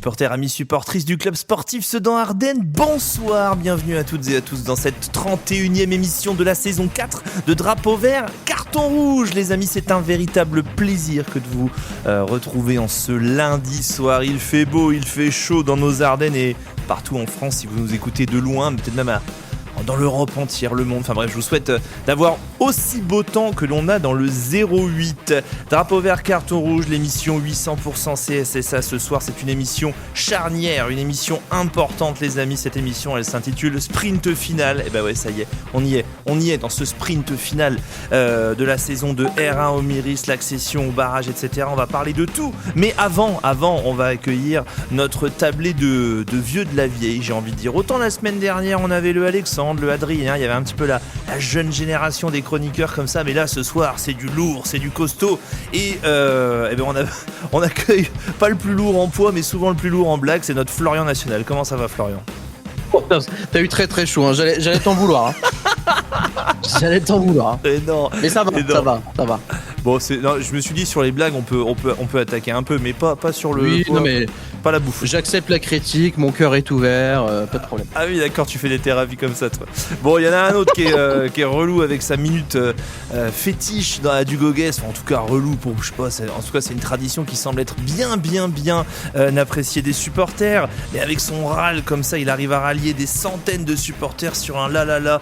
supporters, amis supportrices du club sportif Sedan-Ardennes, bonsoir, bienvenue à toutes et à tous dans cette 31e émission de la saison 4 de Drapeau Vert, Carton Rouge. Les amis, c'est un véritable plaisir que de vous retrouver en ce lundi soir. Il fait beau, il fait chaud dans nos Ardennes et partout en France si vous nous écoutez de loin, peut-être même dans l'Europe entière, le monde. Enfin bref, je vous souhaite d'avoir aussi beau temps que l'on a dans le 08. Drapeau vert, carton rouge, l'émission 800% CSSA ce soir. C'est une émission charnière, une émission importante, les amis. Cette émission, elle s'intitule Sprint Final. Et ben ouais, ça y est, on y est dans ce sprint final de la saison de R1 au Miris, l'accession au barrage, etc. On va parler de tout. Mais avant, on va accueillir notre tablé de vieux de la vieille, j'ai envie de dire. Autant la semaine dernière, on avait le Alexandre, le Adrien, il y avait un petit peu la jeune génération des chroniqueurs comme ça, mais là ce soir c'est du lourd, c'est du costaud et ben on accueille pas le plus lourd en poids mais souvent le plus lourd en blague, c'est notre Florian National. Comment ça va, Florian? Oh, t'as eu très très chaud, hein. J'allais t'en vouloir. J'allais t'en vouloir. Mais ça va. Bon, non, je me suis dit sur les blagues on peut attaquer un peu, mais pas sur le. Oui, non mais pas la bouffe. J'accepte la critique, mon cœur est ouvert, pas de problème. Ah oui, d'accord, tu fais des thérapies comme ça, toi. Bon, il y en a un autre qui est relou avec sa minute fétiche dans la Dugoguès. Enfin, en tout cas, relou pour, je sais pas. En tout cas, c'est une tradition qui semble être bien appréciée des supporters. Mais avec son râle comme ça, il arrive à rallier des centaines de supporters sur un la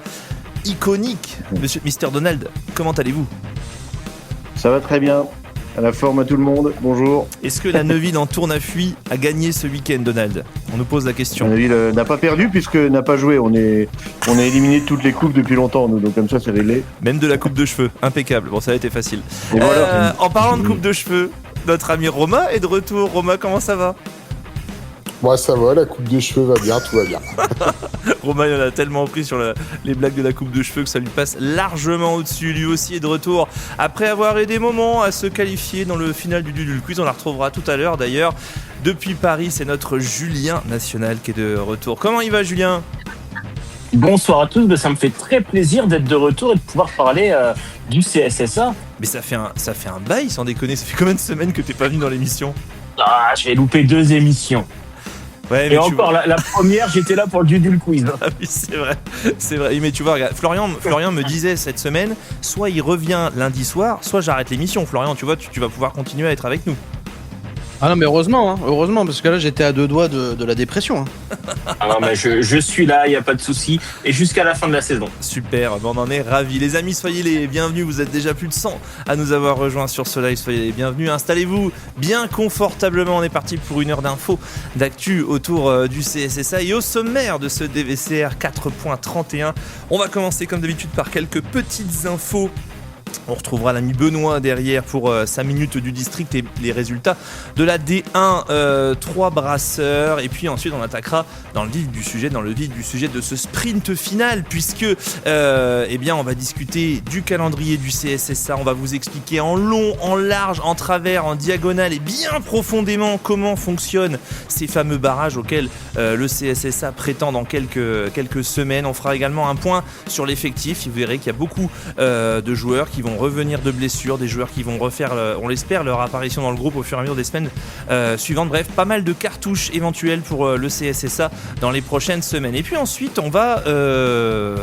iconique. Monsieur Mr Donald, comment allez-vous? Ça va très bien. À la forme à tout le monde, bonjour. Est-ce que la Neuville en Tournafuit a gagné ce week-end, Donald? On nous pose la question. La Neuville n'a pas perdu puisque n'a pas joué. On est éliminé de toutes les coupes depuis longtemps, nous, donc comme ça c'est réglé. Même de la coupe de cheveux, impeccable. Bon, ça a été facile. Et voilà. En parlant de coupe de cheveux, notre ami Romain est de retour. Romain, comment ça va? Moi ça va, la coupe de cheveux va bien, tout va bien. Romain, il en a tellement pris sur les blagues de la coupe de cheveux que ça lui passe largement au-dessus. Lui aussi est de retour après avoir eu des moments à se qualifier dans le final du Dudul Quiz. On la retrouvera tout à l'heure d'ailleurs. Depuis Paris, c'est notre Julien National qui est de retour. Comment il va, Julien? Bonsoir à tous, ça me fait très plaisir d'être de retour et de pouvoir parler du CSSA. Mais ça fait un bail, sans déconner. Ça fait combien de semaines que t'es pas venu dans l'émission? Ah, j'ai loupé 2 émissions. Ouais, et encore, la première, j'étais là pour le Dudul Quiz. Ah oui, c'est vrai. Mais tu vois, regarde, Florian me disait cette semaine, soit il revient lundi soir, soit j'arrête l'émission. Florian, tu vois, tu vas pouvoir continuer à être avec nous. Ah non mais heureusement, parce que là j'étais à 2 doigts de la dépression. Ah non mais je suis là, il n'y a pas de souci, et jusqu'à la fin de la saison. Super, on en est ravis. Les amis, soyez les bienvenus, vous êtes déjà plus de 100 à nous avoir rejoints sur ce live, soyez les bienvenus. Installez-vous bien confortablement, on est parti pour une heure d'infos, d'actu autour du CSSA et au sommaire de ce DVCR 4.31. On va commencer comme d'habitude par quelques petites infos. On retrouvera l'ami Benoît derrière pour sa minute du district et les résultats de la D1, 3 brasseurs. Et puis ensuite on attaquera dans le vif du sujet de ce sprint final, puisque on va discuter du calendrier du CSSA. On va vous expliquer en long, en large, en travers, en diagonale et bien profondément comment fonctionnent ces fameux barrages auxquels le CSSA prétend dans quelques semaines. On fera également un point sur l'effectif. Vous verrez qu'il y a beaucoup de joueurs qui vont revenir de blessures, des joueurs qui vont refaire, on l'espère, leur apparition dans le groupe au fur et à mesure des semaines suivantes. Bref, pas mal de cartouches éventuelles pour le CSSA dans les prochaines semaines. Et puis ensuite, on va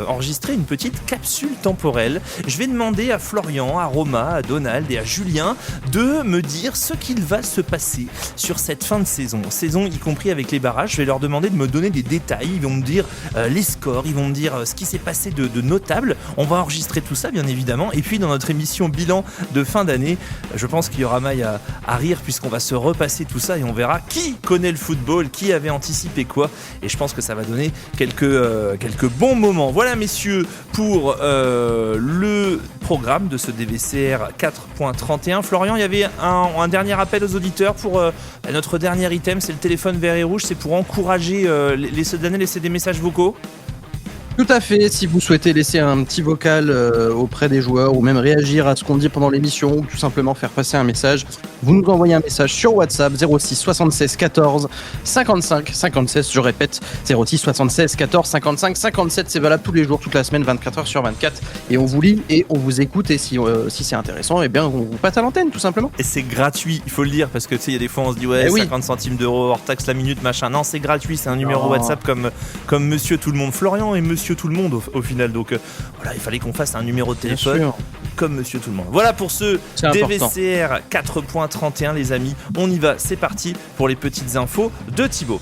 enregistrer une petite capsule temporelle. Je vais demander à Florian, à Romain, à Donald et à Julien de me dire ce qu'il va se passer sur cette fin de saison y compris avec les barrages. Je vais leur demander de me donner des détails. Ils vont me dire les scores, ils vont me dire ce qui s'est passé de notable. On va enregistrer tout ça, bien évidemment. Et puis dans notre émission bilan de fin d'année, je pense qu'il y aura maille à rire, puisqu'on va se repasser tout ça et on verra qui connaît le football, qui avait anticipé quoi, et je pense que ça va donner quelques bons moments. Voilà messieurs pour le programme de ce DVCR 4.31. Florian, il y avait un dernier appel aux auditeurs pour notre dernier item, c'est le téléphone vert et rouge, c'est pour encourager les d'année, laisser des messages vocaux. Tout à fait, si vous souhaitez laisser un petit vocal auprès des joueurs ou même réagir à ce qu'on dit pendant l'émission ou tout simplement faire passer un message, vous nous envoyez un message sur WhatsApp 06 76 14 55 57. Je répète, 06 76 14 55 57. C'est valable tous les jours, toute la semaine, 24 heures sur 24. Et on vous lit et on vous écoute. Et si c'est intéressant, eh bien, on vous passe à l'antenne, tout simplement. Et c'est gratuit, il faut le dire, parce que tu sais, il y a des fois on se dit ouais, 50 centimes d'euros hors taxe la minute, machin. Non, c'est gratuit, c'est un numéro WhatsApp comme Monsieur Tout le Monde Florian et Monsieur Tout le Monde au final. Donc voilà, il fallait qu'on fasse un numéro de téléphone comme Monsieur Tout le Monde. Voilà pour ce DVCR 4.31 les amis. On y va, c'est parti pour les petites infos de Thibaut.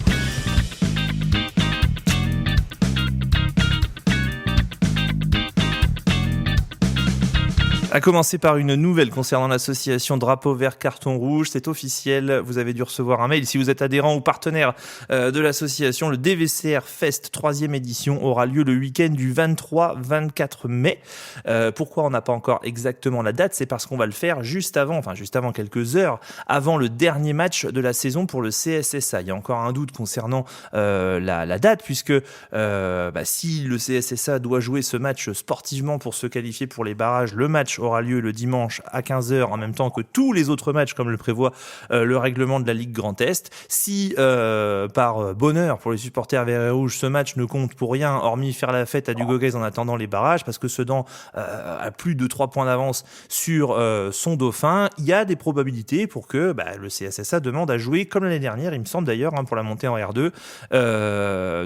A commencer par une nouvelle concernant l'association Drapeau Vert Carton Rouge. C'est officiel, vous avez dû recevoir un mail. Si vous êtes adhérent ou partenaire de l'association, le DVCR Fest 3e édition aura lieu le week-end du 23-24 mai. Pourquoi on n'a pas encore exactement la date ? C'est parce qu'on va le faire juste avant quelques heures, avant le dernier match de la saison pour le CSSA. Il y a encore un doute concernant la date, puisque si le CSSA doit jouer ce match sportivement pour se qualifier pour les barrages, le match aura lieu le dimanche à 15h en même temps que tous les autres matchs comme le prévoit le règlement de la Ligue Grand Est. Si par bonheur pour les supporters verts et rouges ce match ne compte pour rien hormis faire la fête à Dugauguez en attendant les barrages parce que Sedan a plus de 3 points d'avance sur son dauphin, il y a des probabilités pour que le CSSA demande à jouer comme l'année dernière, il me semble d'ailleurs pour la montée en R2,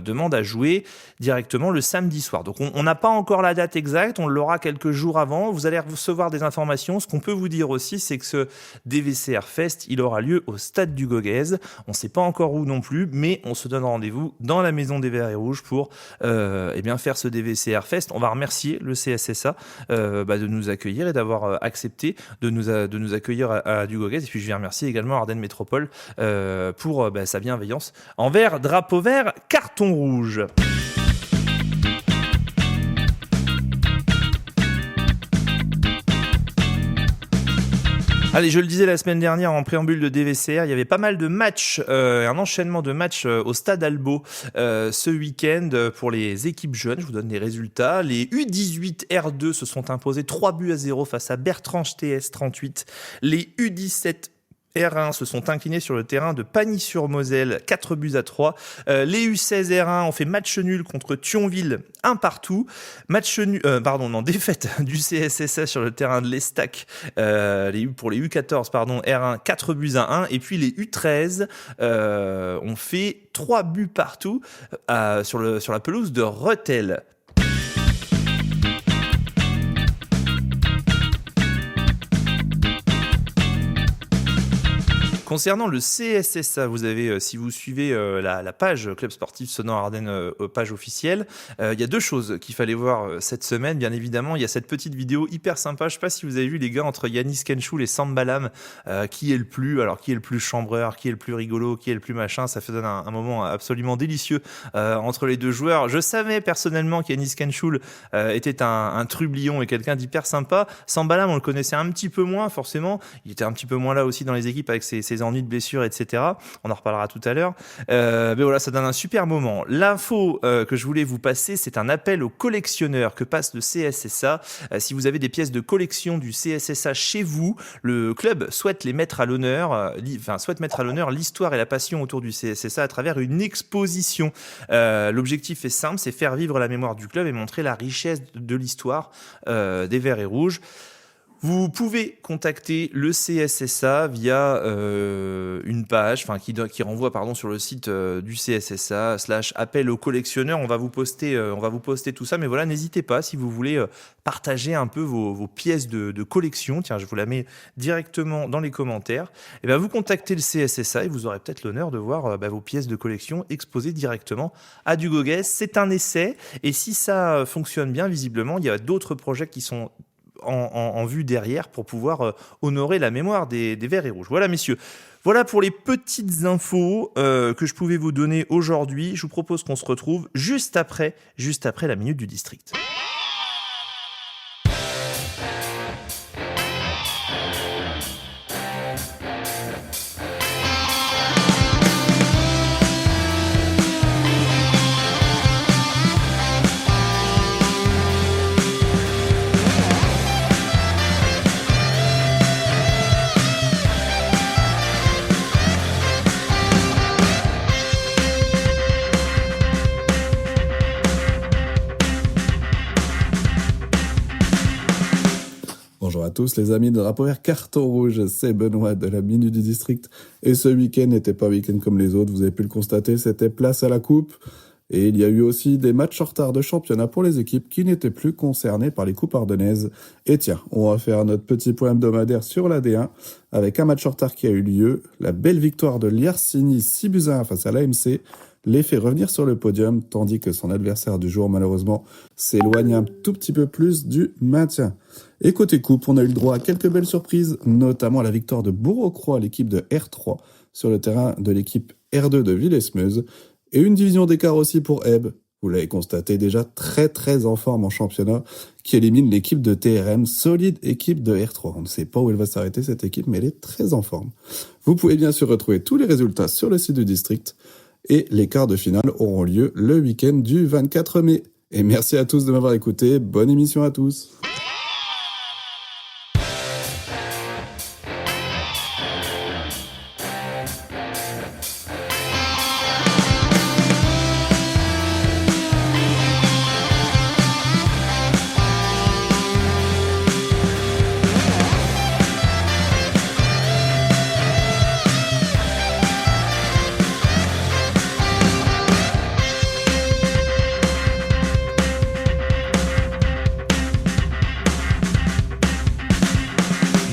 demande à jouer directement le samedi soir. Donc on n'a pas encore la date exacte, on l'aura quelques jours avant, vous allez recevoir des informations. Ce qu'on peut vous dire aussi, c'est que ce DVCR Fest, il aura lieu au stade du Gauguez. On ne sait pas encore où non plus, mais on se donne rendez-vous dans la maison des Verts et Rouges pour faire ce DVCR Fest. On va remercier le CSSA de nous accueillir et d'avoir accepté de nous accueillir à du Gauguez. Et puis je vais remercier également Ardennes Métropole pour sa bienveillance envers Drapeau Vert Carton Rouge. Allez, je le disais la semaine dernière en préambule de DVCR, il y avait pas mal de matchs, un enchaînement de matchs au Stade Albo ce week-end pour les équipes jeunes. Je vous donne les résultats. Les U18 R2 se sont imposés 3-0 face à Bertrange TS 38. Les U17 R1 se sont inclinés sur le terrain de Pagny-sur-Moselle, 4-3. Les U16 R1 ont fait match nul contre Thionville, 1-1. Défaite du CSSA sur le terrain de l'Estac pour les U14 R1, 4-1. Et puis les U13 ont fait 3-0 sur la pelouse de Rethel. Concernant le CSSA, vous avez, si vous suivez la page Club Sportif Sedan Ardennes, page officielle, il y a deux choses qu'il fallait voir cette semaine. Bien évidemment, il y a cette petite vidéo hyper sympa. Je ne sais pas si vous avez vu les gars entre Yanis Kenchoul et Sam Balam, qui est le plus chambreur, qui est le plus rigolo, qui est le plus machin. Ça fait un moment absolument délicieux entre les deux joueurs. Je savais personnellement qu'Yanis Kenchoul était un trublion et quelqu'un d'hyper sympa. Sam Balam, on le connaissait un petit peu moins forcément. Il était un petit peu moins là aussi dans les équipes avec ses ennuis de blessures, etc. On en reparlera tout à l'heure. Mais voilà, ça donne un super moment. L'info que je voulais vous passer, c'est un appel aux collectionneurs que passe le CSSA. Si vous avez des pièces de collection du CSSA chez vous, le club souhaite mettre à l'honneur l'histoire et la passion autour du CSSA à travers une exposition. L'objectif est simple, c'est faire vivre la mémoire du club et montrer la richesse de l'histoire des Verts et Rouges. Vous pouvez contacter le CSSA via une page qui renvoie sur le site du CSSA /appel aux collectionneurs. On va vous poster tout ça. Mais voilà, n'hésitez pas si vous voulez partager un peu vos pièces de collection. Tiens, je vous la mets directement dans les commentaires. Et vous contactez le CSSA et vous aurez peut-être l'honneur de voir vos pièces de collection exposées directement à Dugauguez. C'est un essai et si ça fonctionne bien, visiblement, il y a d'autres projets qui sont en vue derrière pour pouvoir honorer la mémoire des Verts et Rouges. Voilà messieurs, voilà pour les petites infos que je pouvais vous donner aujourd'hui. Je vous propose qu'on se retrouve juste après la minute du district. tous les amis de Drapeau Vert Carton Rouge, c'est Benoît de la Minute du District. Et ce week-end n'était pas week-end comme les autres, vous avez pu le constater, c'était place à la coupe. Et il y a eu aussi des matchs en retard de championnat pour les équipes qui n'étaient plus concernées par les coupes ardennaises. Et tiens, on va faire notre petit point hebdomadaire sur la D1 avec un match en retard qui a eu lieu, la belle victoire de Liersigny 6-1 face à l'AMC. Les fait revenir sur le podium, tandis que son adversaire du jour, malheureusement, s'éloigne un tout petit peu plus du maintien. Et côté coupe, on a eu le droit à quelques belles surprises, notamment la victoire de Bourg-au-Croix, l'équipe de R3, sur le terrain de l'équipe R2 de Villesmeuse, et une division d'écart aussi pour Ebb, vous l'avez constaté, déjà très en forme en championnat, qui élimine l'équipe de TRM, solide équipe de R3. On ne sait pas où elle va s'arrêter cette équipe, mais elle est très en forme. Vous pouvez bien sûr retrouver tous les résultats sur le site du district, et les quarts de finale auront lieu le week-end du 24 mai. Et merci à tous de m'avoir écouté. Bonne émission à tous.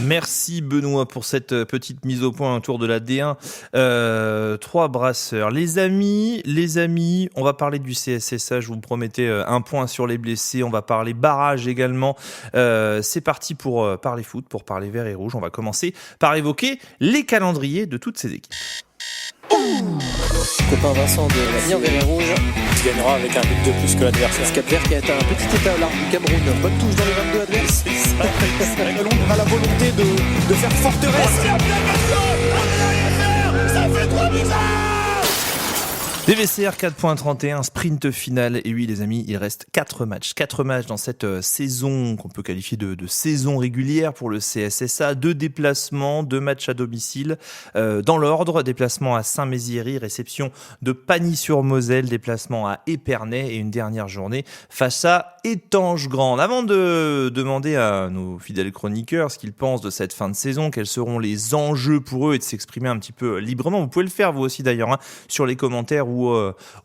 Merci Benoît pour cette petite mise au point autour de la D1. 3 brasseurs. Les amis, on va parler du CSSA, je vous promettais un point sur les blessés, on va parler barrage également. C'est parti pour parler foot, pour parler vert et rouge. On va commencer par évoquer les calendriers de toutes ces équipes. Copain Vincent de l'avenir vert et rouge qui gagnera avec un but de plus que l'adversaire. Cap Vert qui a été un petit état large du Cameroun. Bonne touche dans les 22 adverses. Londres a la volonté de faire forteresse. Ça fait 3 bizarres. DVCR 4.31, sprint final. Et oui, les amis, il reste 4 matchs. 4 matchs dans cette saison qu'on peut qualifier de saison régulière pour le CSSA. 2 déplacements, 2 matchs à domicile. Dans l'ordre, déplacement à Saint-Méziéry, réception de Pagny-sur-Moselle, déplacement à Épernay et une dernière journée face à Étanges-Grande. Avant de demander à nos fidèles chroniqueurs ce qu'ils pensent de cette fin de saison, quels seront les enjeux pour eux et de s'exprimer un petit peu librement, vous pouvez le faire vous aussi d'ailleurs sur les commentaires ou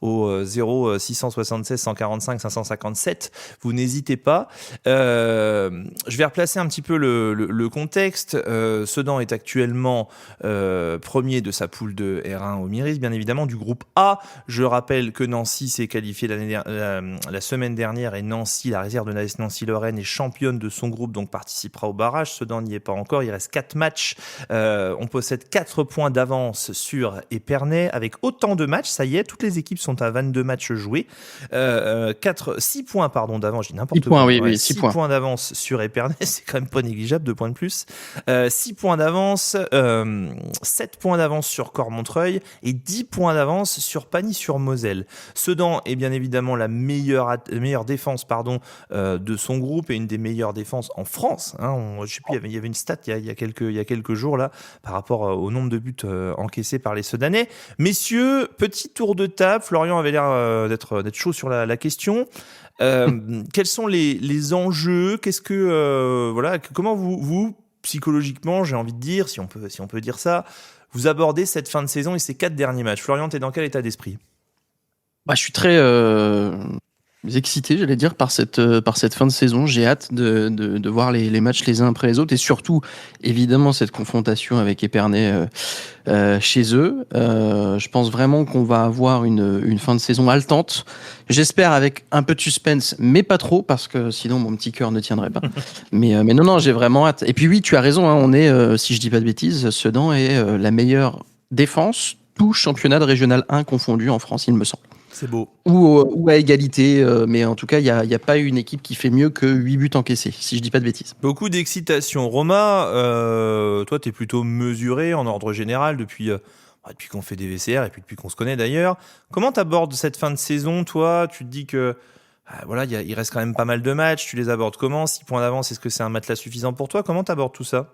au 0 676 145 557, vous n'hésitez pas. Je vais replacer un petit peu le contexte. Sedan est actuellement premier de sa poule de R1 au Miris, bien évidemment, du groupe A. Je rappelle que Nancy s'est qualifiée la semaine dernière et Nancy, la réserve de l'AS Nancy-Lorraine, est championne de son groupe, donc participera au barrage. Sedan n'y est pas encore, il reste 4 matchs. On possède 4 points d'avance sur Épernay avec autant de matchs, ça y est, toutes les équipes sont à 22 matchs joués. 6 points d'avance, je dis n'importe quoi. 6 points d'avance sur Épernay, c'est quand même pas négligeable, 2 points de plus. 6 points d'avance, 7 points d'avance sur Cormontreuil et 10 points d'avance sur Pagny-sur-Moselle. Sedan est bien évidemment la meilleure défense de son groupe et une des meilleures défenses en France. Je sais plus, il y avait une stat il y a quelques jours là par rapport au nombre de buts encaissés par les Sedanais. Messieurs, petit tour de table. Florian avait l'air d'être chaud sur la question. Quels sont les enjeux ? Comment vous psychologiquement, j'ai envie de dire, si on peut dire ça, vous abordez cette fin de saison et ces 4 derniers matchs ? Florian, t'es dans quel état d'esprit ? Je suis très excité, j'allais dire, par cette fin de saison. J'ai hâte de voir les matchs les uns après les autres et surtout, évidemment, cette confrontation avec Épernay chez eux. Je pense vraiment qu'on va avoir une fin de saison haletante. J'espère avec un peu de suspense, mais pas trop, parce que sinon mon petit cœur ne tiendrait pas. mais non, j'ai vraiment hâte. Et puis oui, tu as raison, on est, si je dis pas de bêtises, Sedan est la meilleure défense, tout championnat de régional 1 confondu en France, il me semble. C'est beau. Ou à égalité, mais en tout cas, il n'y a pas une équipe qui fait mieux que 8 buts encaissés, si je dis pas de bêtises. Beaucoup d'excitation. Romain, toi, tu es plutôt mesuré en ordre général depuis qu'on fait des VCR et puis depuis qu'on se connaît d'ailleurs. Comment tu abordes cette fin de saison, toi ? Tu te dis que il reste quand même pas mal de matchs. Tu les abordes comment ? 6 points d'avance, est-ce que c'est un matelas suffisant pour toi ? Comment tu abordes tout ça ?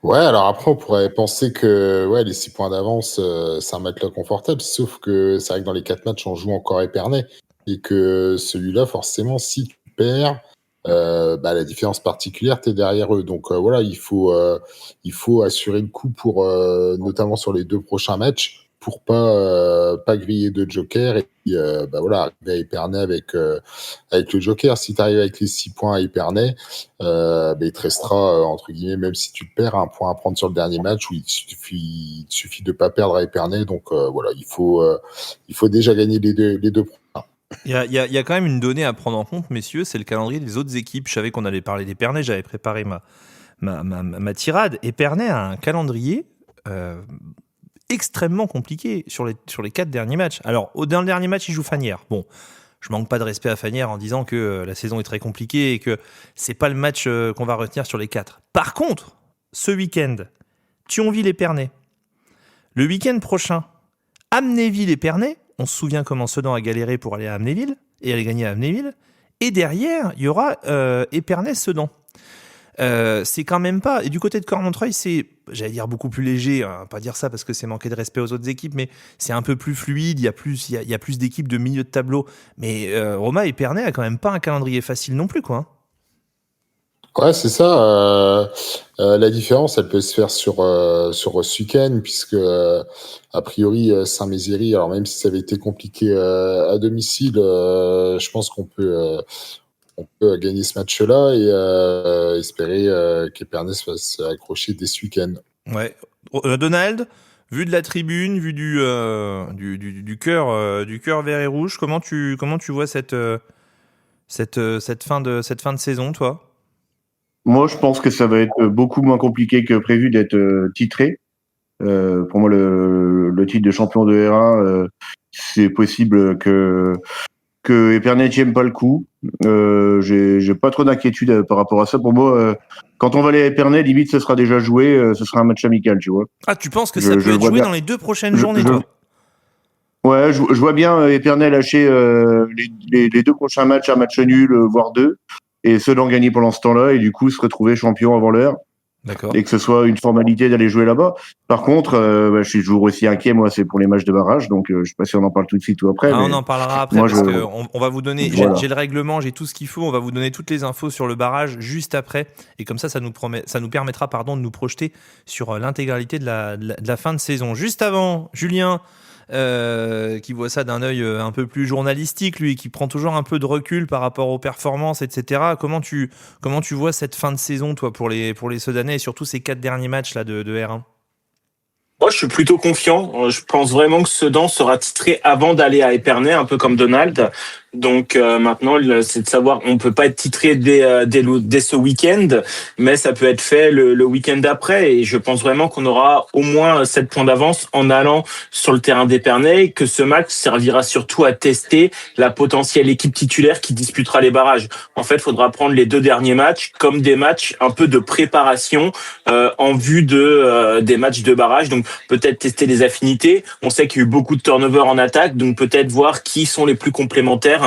Ouais, alors après, on pourrait penser que les 6 points d'avance, c'est un matelas confortable, sauf que c'est vrai que dans les 4 matchs, on joue encore Épernay, et que celui-là, forcément, si tu perds, la différence particulière, t'es derrière eux. Donc voilà, il faut assurer le coup pour notamment sur les 2 prochains matchs pour pas griller de joker et puis, voilà, arriver à Épernay avec le joker. Si tu arrives avec les 6 points à Épernay, il te restera entre guillemets, même si tu perds, un point à prendre sur le dernier match où il suffit de pas perdre à Épernay. Donc voilà, il faut déjà gagner les deux points. Il y a quand même une donnée à prendre en compte, messieurs, c'est le calendrier des autres équipes. Je savais qu'on allait parler d'Épernay, j'avais préparé ma tirade. Épernay a un calendrier extrêmement compliqué sur les 4 derniers matchs. Alors, dans le dernier match, il joue Fanières. Bon, je manque pas de respect à Fanières en disant que la saison est très compliquée et que c'est pas le match qu'on va retenir sur les 4. Par contre, ce week-end, Thionville-Épernay. Le week-end prochain, Amnéville-Épernay. On se souvient comment Sedan a galéré pour aller à Amnéville et aller gagner à Amnéville. Et derrière, il y aura Épernay-Sedan. C'est quand même pas. Et du côté de Cormontreuil, c'est, j'allais dire, beaucoup plus léger. Hein, pas dire ça parce que c'est manquer de respect aux autres équipes, mais c'est un peu plus fluide. Il y a plus d'équipes de milieu de tableau. Mais Roma Épernay a quand même pas un calendrier facile non plus, quoi. Ouais, c'est ça. La différence, elle peut se faire sur ce week-end, puisque a priori Saint-Mézières, alors même si ça avait été compliqué à domicile, je pense qu'on peut gagner ce match-là et espérer qu'Épernay se fasse accrocher dès ce week-end. Ouais. Donald, vu de la tribune, vu du cœur vert et rouge, comment tu vois cette fin de saison, toi? Moi, je pense que ça va être beaucoup moins compliqué que prévu d'être titré. Pour moi, le titre de champion de R1, c'est possible que Épernay tienne pas le coup. J'ai pas trop d'inquiétude par rapport à ça. Pour moi, quand on va aller à Épernay, limite, ce sera déjà joué. Ce sera un match amical, tu vois. Ah, tu penses que ça peut être joué dans les 2 prochaines journées, toi? Ouais, je vois bien Épernay lâcher les 2 prochains matchs, un match nul, voire 2, et Sedan gagner pendant ce temps-là, et du coup se retrouver champion avant l'heure. D'accord. Et que ce soit une formalité d'aller jouer là-bas. Par contre, je suis toujours aussi inquiet, moi, c'est pour les matchs de barrage, donc je sais pas si on en parle tout de suite ou après. Ah, on en parlera après, parce qu'on va vous donner, voilà. j'ai le règlement, j'ai tout ce qu'il faut, on va vous donner toutes les infos sur le barrage juste après, et comme ça nous permettra de nous projeter sur l'intégralité de la fin de saison. Juste avant, Julien, qui voit ça d'un œil un peu plus journalistique, lui, qui prend toujours un peu de recul par rapport aux performances, etc. Comment tu vois cette fin de saison, toi, pour les Sedanais, et surtout ces 4 derniers matchs là de R1? Moi, je suis plutôt confiant. Je pense vraiment que Sedan sera titré avant d'aller à Épernay, un peu comme Donald. Donc maintenant, c'est de savoir, on peut pas être titré dès ce week-end, mais ça peut être fait le week-end d'après. Et je pense vraiment qu'on aura au moins 7 points d'avance en allant sur le terrain d'Épernay, que ce match servira surtout à tester la potentielle équipe titulaire qui disputera les barrages. En fait, il faudra prendre les 2 derniers matchs comme des matchs un peu de préparation en vue des matchs de barrage. Donc peut-être tester les affinités. On sait qu'il y a eu beaucoup de turnover en attaque, donc peut-être voir qui sont les plus complémentaires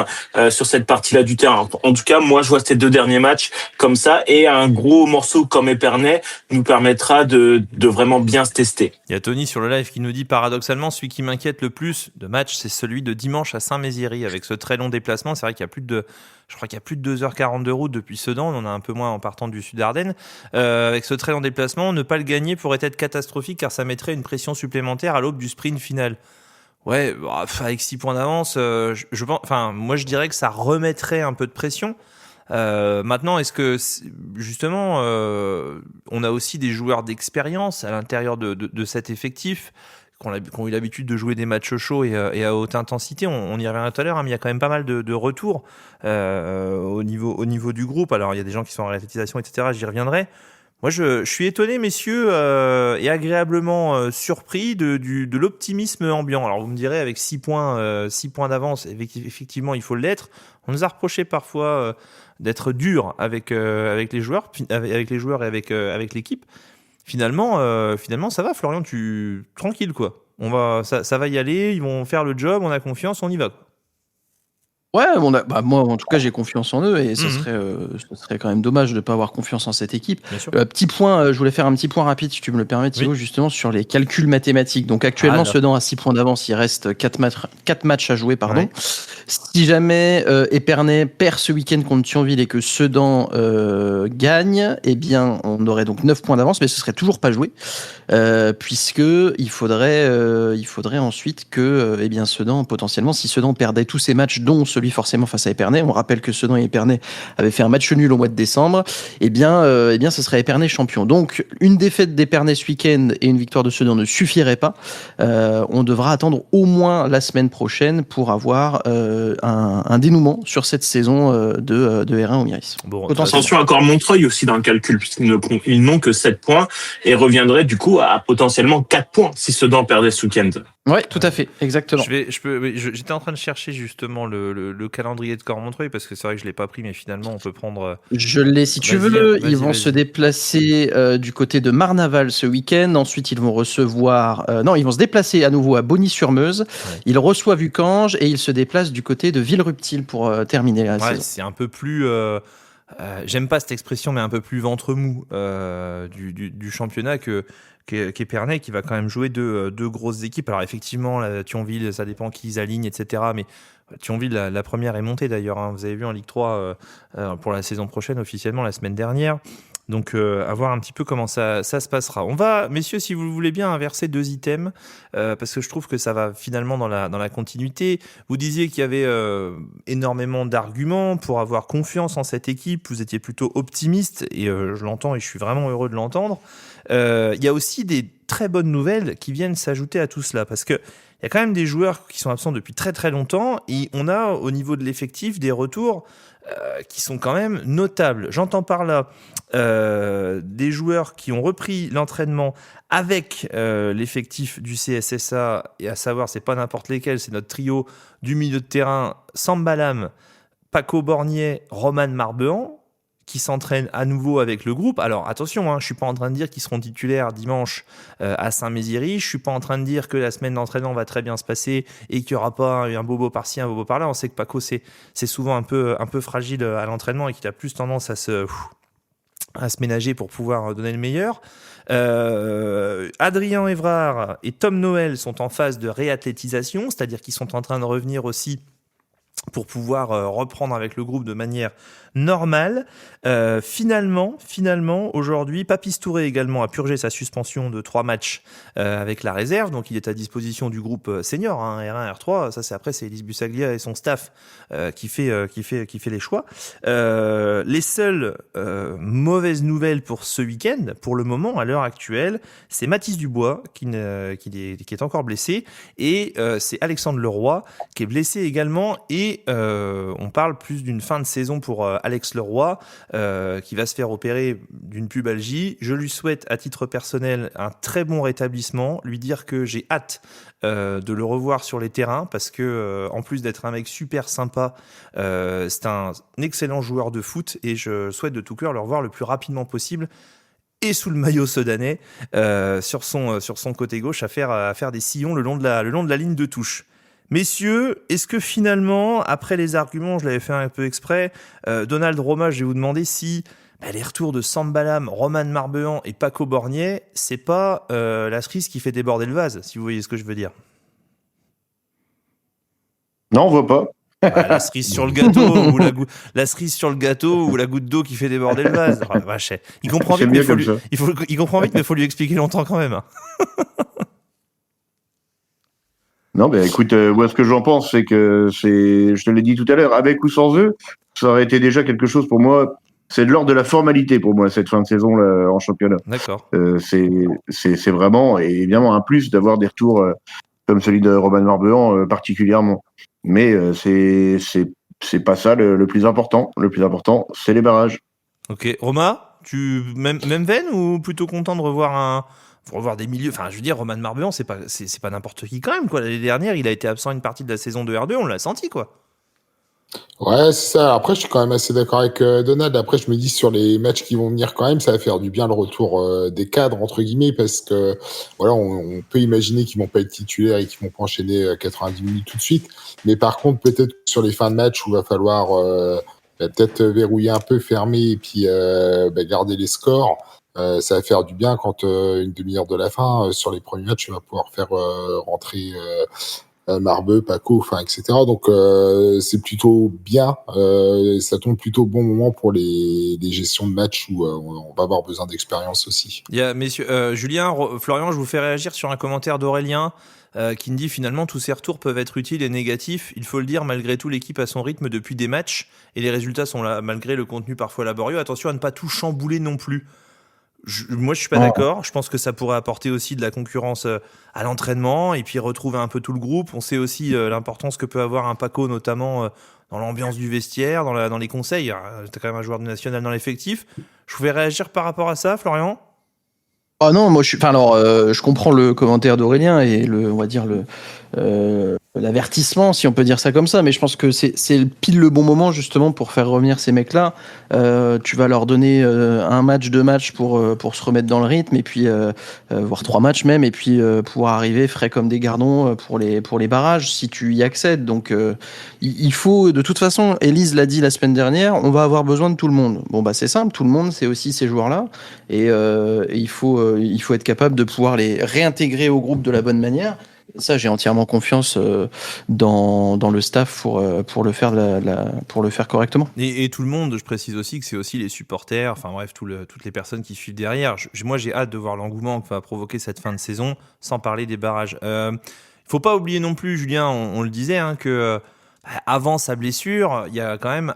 sur cette partie-là du terrain. En tout cas, moi, je vois ces 2 derniers matchs comme ça, et un gros morceau comme Épernay nous permettra de vraiment bien se tester. Il y a Tony sur le live qui nous dit, paradoxalement, celui qui m'inquiète le plus de match, c'est celui de dimanche à Saint-Mézières, avec ce très long déplacement. C'est vrai qu'il y a plus de 2h40 de route depuis Sedan, on en a un peu moins en partant du Sud-Ardennes. Avec ce très long déplacement, ne pas le gagner pourrait être catastrophique, car ça mettrait une pression supplémentaire à l'aube du sprint final. Ouais, avec 6 points d'avance, moi je dirais que ça remettrait un peu de pression. Maintenant, est-ce que justement, on a aussi des joueurs d'expérience à l'intérieur de cet effectif qui ont eu l'habitude de jouer des matchs chauds et à haute intensité. On y reviendra tout à l'heure, mais il y a quand même pas mal de retours au niveau du groupe. Alors il y a des gens qui sont en réathlétisation, etc. J'y reviendrai. Moi, je suis étonné, messieurs, et agréablement surpris de l'optimisme ambiant. Alors, vous me direz, avec 6 points d'avance, effectivement, il faut l'être. On nous a reproché parfois d'être dur avec les joueurs et avec l'équipe. Finalement, ça va, Florian, tranquille, quoi. Ça va y aller, ils vont faire le job, on a confiance, on y va, quoi. Ouais, moi en tout cas j'ai confiance en eux et ce Mhm. serait quand même dommage de ne pas avoir confiance en cette équipe. Bien sûr. Petit point, je voulais faire un petit point rapide si tu me le permets Thibaut, justement sur les calculs mathématiques. Donc actuellement là. Sedan a 6 points d'avance, il reste 4 matchs à jouer, pardon. Ouais. Si jamais Épernay perd ce week-end contre Thionville et que Sedan gagne, eh bien on aurait donc 9 points d'avance, mais ce serait toujours pas joué, puisque il faudrait ensuite que eh bien Sedan potentiellement, si Sedan perdait tous ses matchs, dont celui forcément face à Épernay, on rappelle que Sedan et Épernay avaient fait un match nul au mois de décembre, eh bien ce serait Épernay champion. Donc une défaite d'Épernay ce week-end et une victoire de Sedan ne suffirait pas. On devra attendre au moins la semaine prochaine pour avoir un dénouement sur cette saison de R1 au Miris. Bon, Attention encore Montreuil aussi dans le calcul, puisqu'ils n'ont que 7 points et reviendraient du coup à potentiellement 4 points si Sedan perdait ce week-end. Ouais, tout à fait, exactement. J'étais en train de chercher justement le calendrier de Cormontreuil parce que c'est vrai que je l'ai pas pris, mais finalement on peut prendre. Je l'ai si tu veux. Ils vont se déplacer du côté de Marnaval ce week-end. Ensuite, ils vont recevoir. Ils vont se déplacer à nouveau à Bonny-sur-Meuse. Ouais. Ils reçoivent Ucange et ils se déplacent du côté de Villerupt pour terminer la saison. C'est un peu plus. J'aime pas cette expression, mais un peu plus ventre mou du championnat qu'Épernay, qui va quand même jouer deux grosses équipes. Alors effectivement, la Thionville, ça dépend qui ils alignent, etc. Mais Thionville, la première est montée d'ailleurs. Hein. Vous avez vu en Ligue 3 pour la saison prochaine, officiellement la semaine dernière. Donc, à voir un petit peu comment ça se passera. On va, messieurs, si vous le voulez bien, inverser 2 items, parce que je trouve que ça va finalement dans la continuité. Vous disiez qu'il y avait énormément d'arguments pour avoir confiance en cette équipe. Vous étiez plutôt optimiste, et je l'entends, et je suis vraiment heureux de l'entendre. Il y a aussi des très bonnes nouvelles qui viennent s'ajouter à tout cela, parce que il y a quand même des joueurs qui sont absents depuis très très longtemps, et on a au niveau de l'effectif des retours qui sont quand même notables. J'entends par là des joueurs qui ont repris l'entraînement avec l'effectif du CSSA, et à savoir, c'est pas n'importe lesquels, c'est notre trio du milieu de terrain, Sambalam, Paco Bornier, Roman Marbehan, qui s'entraînent à nouveau avec le groupe. Alors attention, je suis pas en train de dire qu'ils seront titulaires dimanche à Saint-Méziry, je suis pas en train de dire que la semaine d'entraînement va très bien se passer et qu'il y aura pas un bobo par-ci, un bobo par-là. On sait que Paco c'est souvent un peu fragile à l'entraînement et qu'il a plus tendance à se ménager pour pouvoir donner le meilleur. Adrien Évrard et Tom Noël sont en phase de réathlétisation, c'est-à-dire qu'ils sont en train de revenir aussi pour pouvoir reprendre avec le groupe de manière normale. Finalement, aujourd'hui, Papis Touré également a purgé sa suspension de 3 matchs avec la réserve, donc il est à disposition du groupe senior, R1, R3. Ça, c'est Elise Bussaglia et son staff qui fait les choix. Les seules mauvaises nouvelles pour ce week-end, pour le moment, à l'heure actuelle, c'est Mathis Dubois qui est encore blessé, et c'est Alexandre Leroy qui est blessé également, et on parle plus d'une fin de saison pour Alex Leroy, qui va se faire opérer d'une pubalgie. Je lui souhaite à titre personnel un très bon rétablissement, lui dire que j'ai hâte de le revoir sur les terrains, parce que en plus d'être un mec super sympa, c'est un excellent joueur de foot, et je souhaite de tout cœur le revoir le plus rapidement possible, et sous le maillot sedanais, sur son côté gauche, à faire des sillons le long de la ligne de touche. Messieurs, est-ce que finalement, après les arguments, je l'avais fait un peu exprès, Donald Roma, je vais vous demander si les retours de Sambalam, Roman Marbehan et Paco Bornier, c'est pas la cerise qui fait déborder le vase, si vous voyez ce que je veux dire. Non, on voit pas. La cerise sur le gâteau, la cerise sur le gâteau, ou la goutte d'eau qui fait déborder le vase. Oh, vache, il comprend vite, il comprend vite, mais il faut lui expliquer longtemps quand même. Non, écoute, moi, ce que j'en pense, c'est que je te l'ai dit tout à l'heure, avec ou sans eux, ça aurait été déjà quelque chose pour moi. C'est de l'ordre de la formalité pour moi, cette fin de saison là, en championnat. D'accord. C'est vraiment, et évidemment, un plus d'avoir des retours comme celui de Roman Marbehan particulièrement. Mais c'est pas ça le plus important. Le plus important, c'est les barrages. Ok. Roma, tu même veine, ou plutôt content de revoir des milieux? Enfin, je veux dire, Roman Marbehan, c'est pas n'importe qui quand même, quoi. L'année dernière, il a été absent une partie de la saison de R2, on l'a senti, quoi. Ouais, c'est ça. Après, je suis quand même assez d'accord avec Donald. Après, je me dis sur les matchs qui vont venir quand même, ça va faire du bien le retour des cadres entre guillemets parce que voilà, on peut imaginer qu'ils vont pas être titulaires et qu'ils vont pas enchaîner 90 minutes tout de suite. Mais par contre, peut-être sur les fins de match où il va falloir peut-être verrouiller un peu, fermer et puis garder les scores. Ça va faire du bien quand une demi-heure de la fin, sur les premiers matchs, tu vas pouvoir faire rentrer Marbeux, Paco, enfin, etc. Donc c'est plutôt bien. Ça tombe plutôt au bon moment pour les gestions de match où on va avoir besoin d'expérience aussi. Il y a messieurs, Julien, Florian, je vous fais réagir sur un commentaire d'Aurélien qui me dit finalement tous ces retours peuvent être utiles et négatifs. Il faut le dire, malgré tout, l'équipe a son rythme depuis des matchs et les résultats sont là malgré le contenu parfois laborieux. Attention à ne pas tout chambouler non plus. Moi, je suis pas d'accord. Je pense que ça pourrait apporter aussi de la concurrence à l'entraînement et puis retrouver un peu tout le groupe. On sait aussi l'importance que peut avoir un Paco, notamment dans l'ambiance du vestiaire, dans les conseils. T'as quand même un joueur du national dans l'effectif. Je pouvais réagir par rapport à ça, Florian ? Ah non, moi je comprends le commentaire d'Aurélien et on va dire l'avertissement, si on peut dire ça comme ça, mais je pense que c'est pile le bon moment justement pour faire revenir ces mecs-là. Tu vas leur donner un match, 2 matchs pour se remettre dans le rythme et puis voire 3 matchs même et puis pouvoir arriver frais comme des gardons pour les barrages si tu y accèdes. Donc il faut de toute façon, Élise l'a dit la semaine dernière, on va avoir besoin de tout le monde. Bon bah c'est simple, tout le monde c'est aussi ces joueurs-là et il faut être capable de pouvoir les réintégrer au groupe de la bonne manière. Ça, j'ai entièrement confiance dans le staff pour le faire correctement. Et tout le monde, je précise aussi que c'est aussi les supporters, enfin bref, toutes les personnes qui suivent derrière. Moi, j'ai hâte de voir l'engouement que va provoquer cette fin de saison, sans parler des barrages. Faut pas oublier non plus, Julien, on le disait, que avant sa blessure, il y a quand même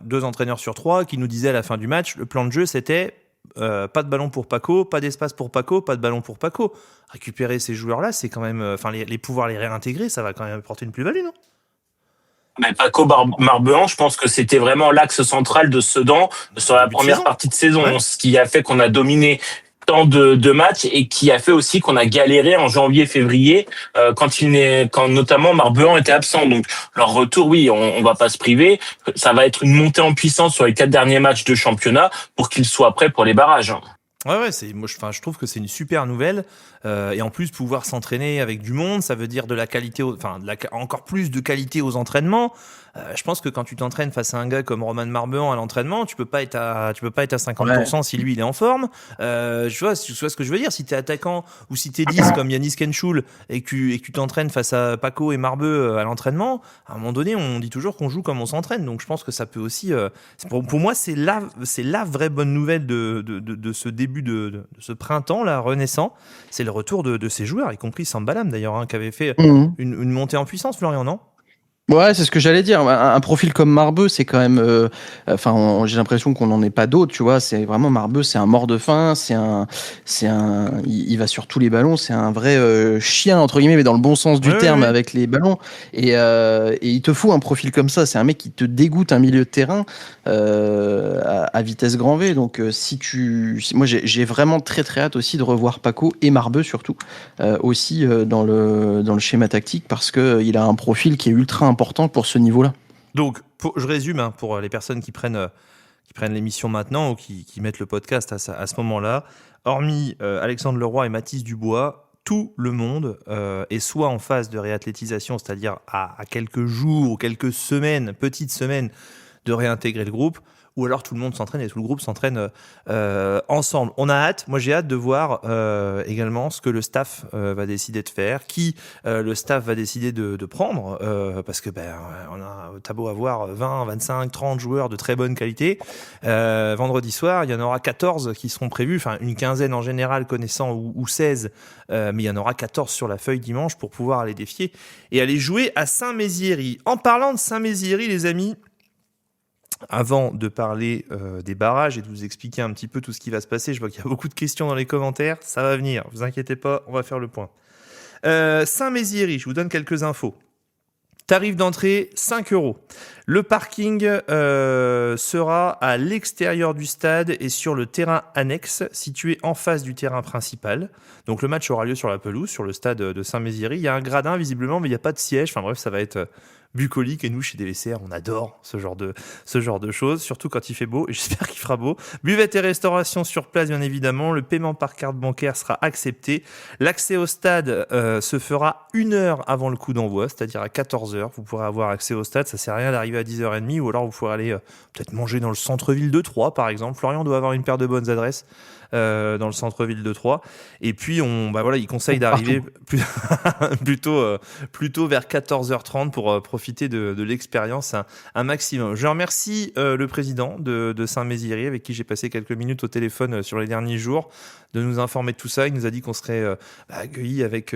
2 entraîneurs sur 3 qui nous disaient à la fin du match, le plan de jeu, c'était pas de ballon pour Paco, pas d'espace pour Paco, pas de ballon pour Paco. Récupérer ces joueurs-là, c'est quand même, les pouvoir les réintégrer, ça va quand même apporter une plus-value, non ? Mais Paco Marbehan, je pense que c'était vraiment l'axe central de Sedan sur la première partie de saison, ouais. Ce qui a fait qu'on a dominé tant de matchs et qui a fait aussi qu'on a galéré en janvier-février quand notamment Marbehan était absent. Donc leur retour, oui, on va pas se priver. Ça va être une montée en puissance sur les 4 derniers matchs de championnat pour qu'ils soient prêts pour les barrages. Ouais, je trouve que c'est une super nouvelle et en plus pouvoir s'entraîner avec du monde, ça veut dire de la qualité, encore plus de qualité aux entraînements. Je pense que quand tu t'entraînes face à un gars comme Roman Marbehan à l'entraînement, tu peux pas être à 50% ouais. Si lui il est en forme. Tu vois ce que je veux dire. Si t'es attaquant ou si t'es 10 comme Yanis Kenchoul et que tu t'entraînes face à Paco et Marbeux à l'entraînement, à un moment donné, on dit toujours qu'on joue comme on s'entraîne. Donc je pense que ça peut aussi. Pour moi, c'est la vraie bonne nouvelle de ce début de ce printemps là renaissant. C'est le retour de ces joueurs, y compris Sambalam d'ailleurs, qui avait fait une montée en puissance, Florian, non ? Ouais, c'est ce que j'allais dire. Un profil comme Marbeux, c'est quand même. J'ai l'impression qu'on n'en est pas d'autres, tu vois. C'est vraiment Marbeux, c'est un mort de faim, il va sur tous les ballons. C'est un vrai chien entre guillemets, mais dans le bon sens du terme avec les ballons. Et il te faut un profil comme ça. C'est un mec qui te dégoûte un milieu de terrain à vitesse grand V. Donc moi j'ai vraiment très très hâte aussi de revoir Paco et Marbeux surtout aussi dans le schéma tactique parce que il a un profil qui est ultra important pour ce niveau-là. Donc, je résume pour les personnes qui prennent l'émission maintenant ou qui mettent le podcast à ce moment-là. Hormis Alexandre Leroy et Mathis Dubois, tout le monde est soit en phase de réathlétisation, c'est-à-dire à quelques jours ou quelques semaines, petites semaines, de réintégrer le groupe, ou alors tout le monde s'entraîne et tout le groupe s'entraîne ensemble. On a hâte, moi j'ai hâte de voir également ce que le staff va décider de faire, qui le staff va décider de prendre, parce que t'as beau avoir 20, 25, 30 joueurs de très bonne qualité, vendredi soir, il y en aura 14 qui seront prévus, enfin une quinzaine en général connaissant ou 16, mais il y en aura 14 sur la feuille dimanche pour pouvoir aller défier et aller jouer à Saint-Méziéry. En parlant de Saint-Méziéry, les amis, avant de parler des barrages et de vous expliquer un petit peu tout ce qui va se passer, je vois qu'il y a beaucoup de questions dans les commentaires, ça va venir, vous inquiétez pas, on va faire le point. Saint-Méziéry, je vous donne quelques infos. Tarif d'entrée, 5 €. Le parking sera à l'extérieur du stade et sur le terrain annexe, situé en face du terrain principal. Donc le match aura lieu sur la pelouse, sur le stade de Saint-Méziéry. Il y a un gradin visiblement, mais il n'y a pas de siège. Enfin bref, ça va être bucolique, et nous chez DVCR on adore ce genre de choses, surtout quand il fait beau, et j'espère qu'il fera beau. Buvette et restauration sur place bien évidemment, le paiement par carte bancaire sera accepté, l'accès au stade se fera 1 heure avant le coup d'envoi, c'est-à-dire à 14h, vous pourrez avoir accès au stade, ça sert à rien d'arriver à 10h30, ou alors vous pourrez aller peut-être manger dans le centre-ville de Troyes par exemple. Florian doit avoir une paire de bonnes adresses dans le centre-ville de Troyes, et puis il conseille d'arriver plutôt vers 14h30 pour profiter de l'expérience un maximum. Je remercie le président de Saint-Mézières avec qui j'ai passé quelques minutes au téléphone sur les derniers jours, de nous informer de tout ça. Il nous a dit qu'on serait accueillis avec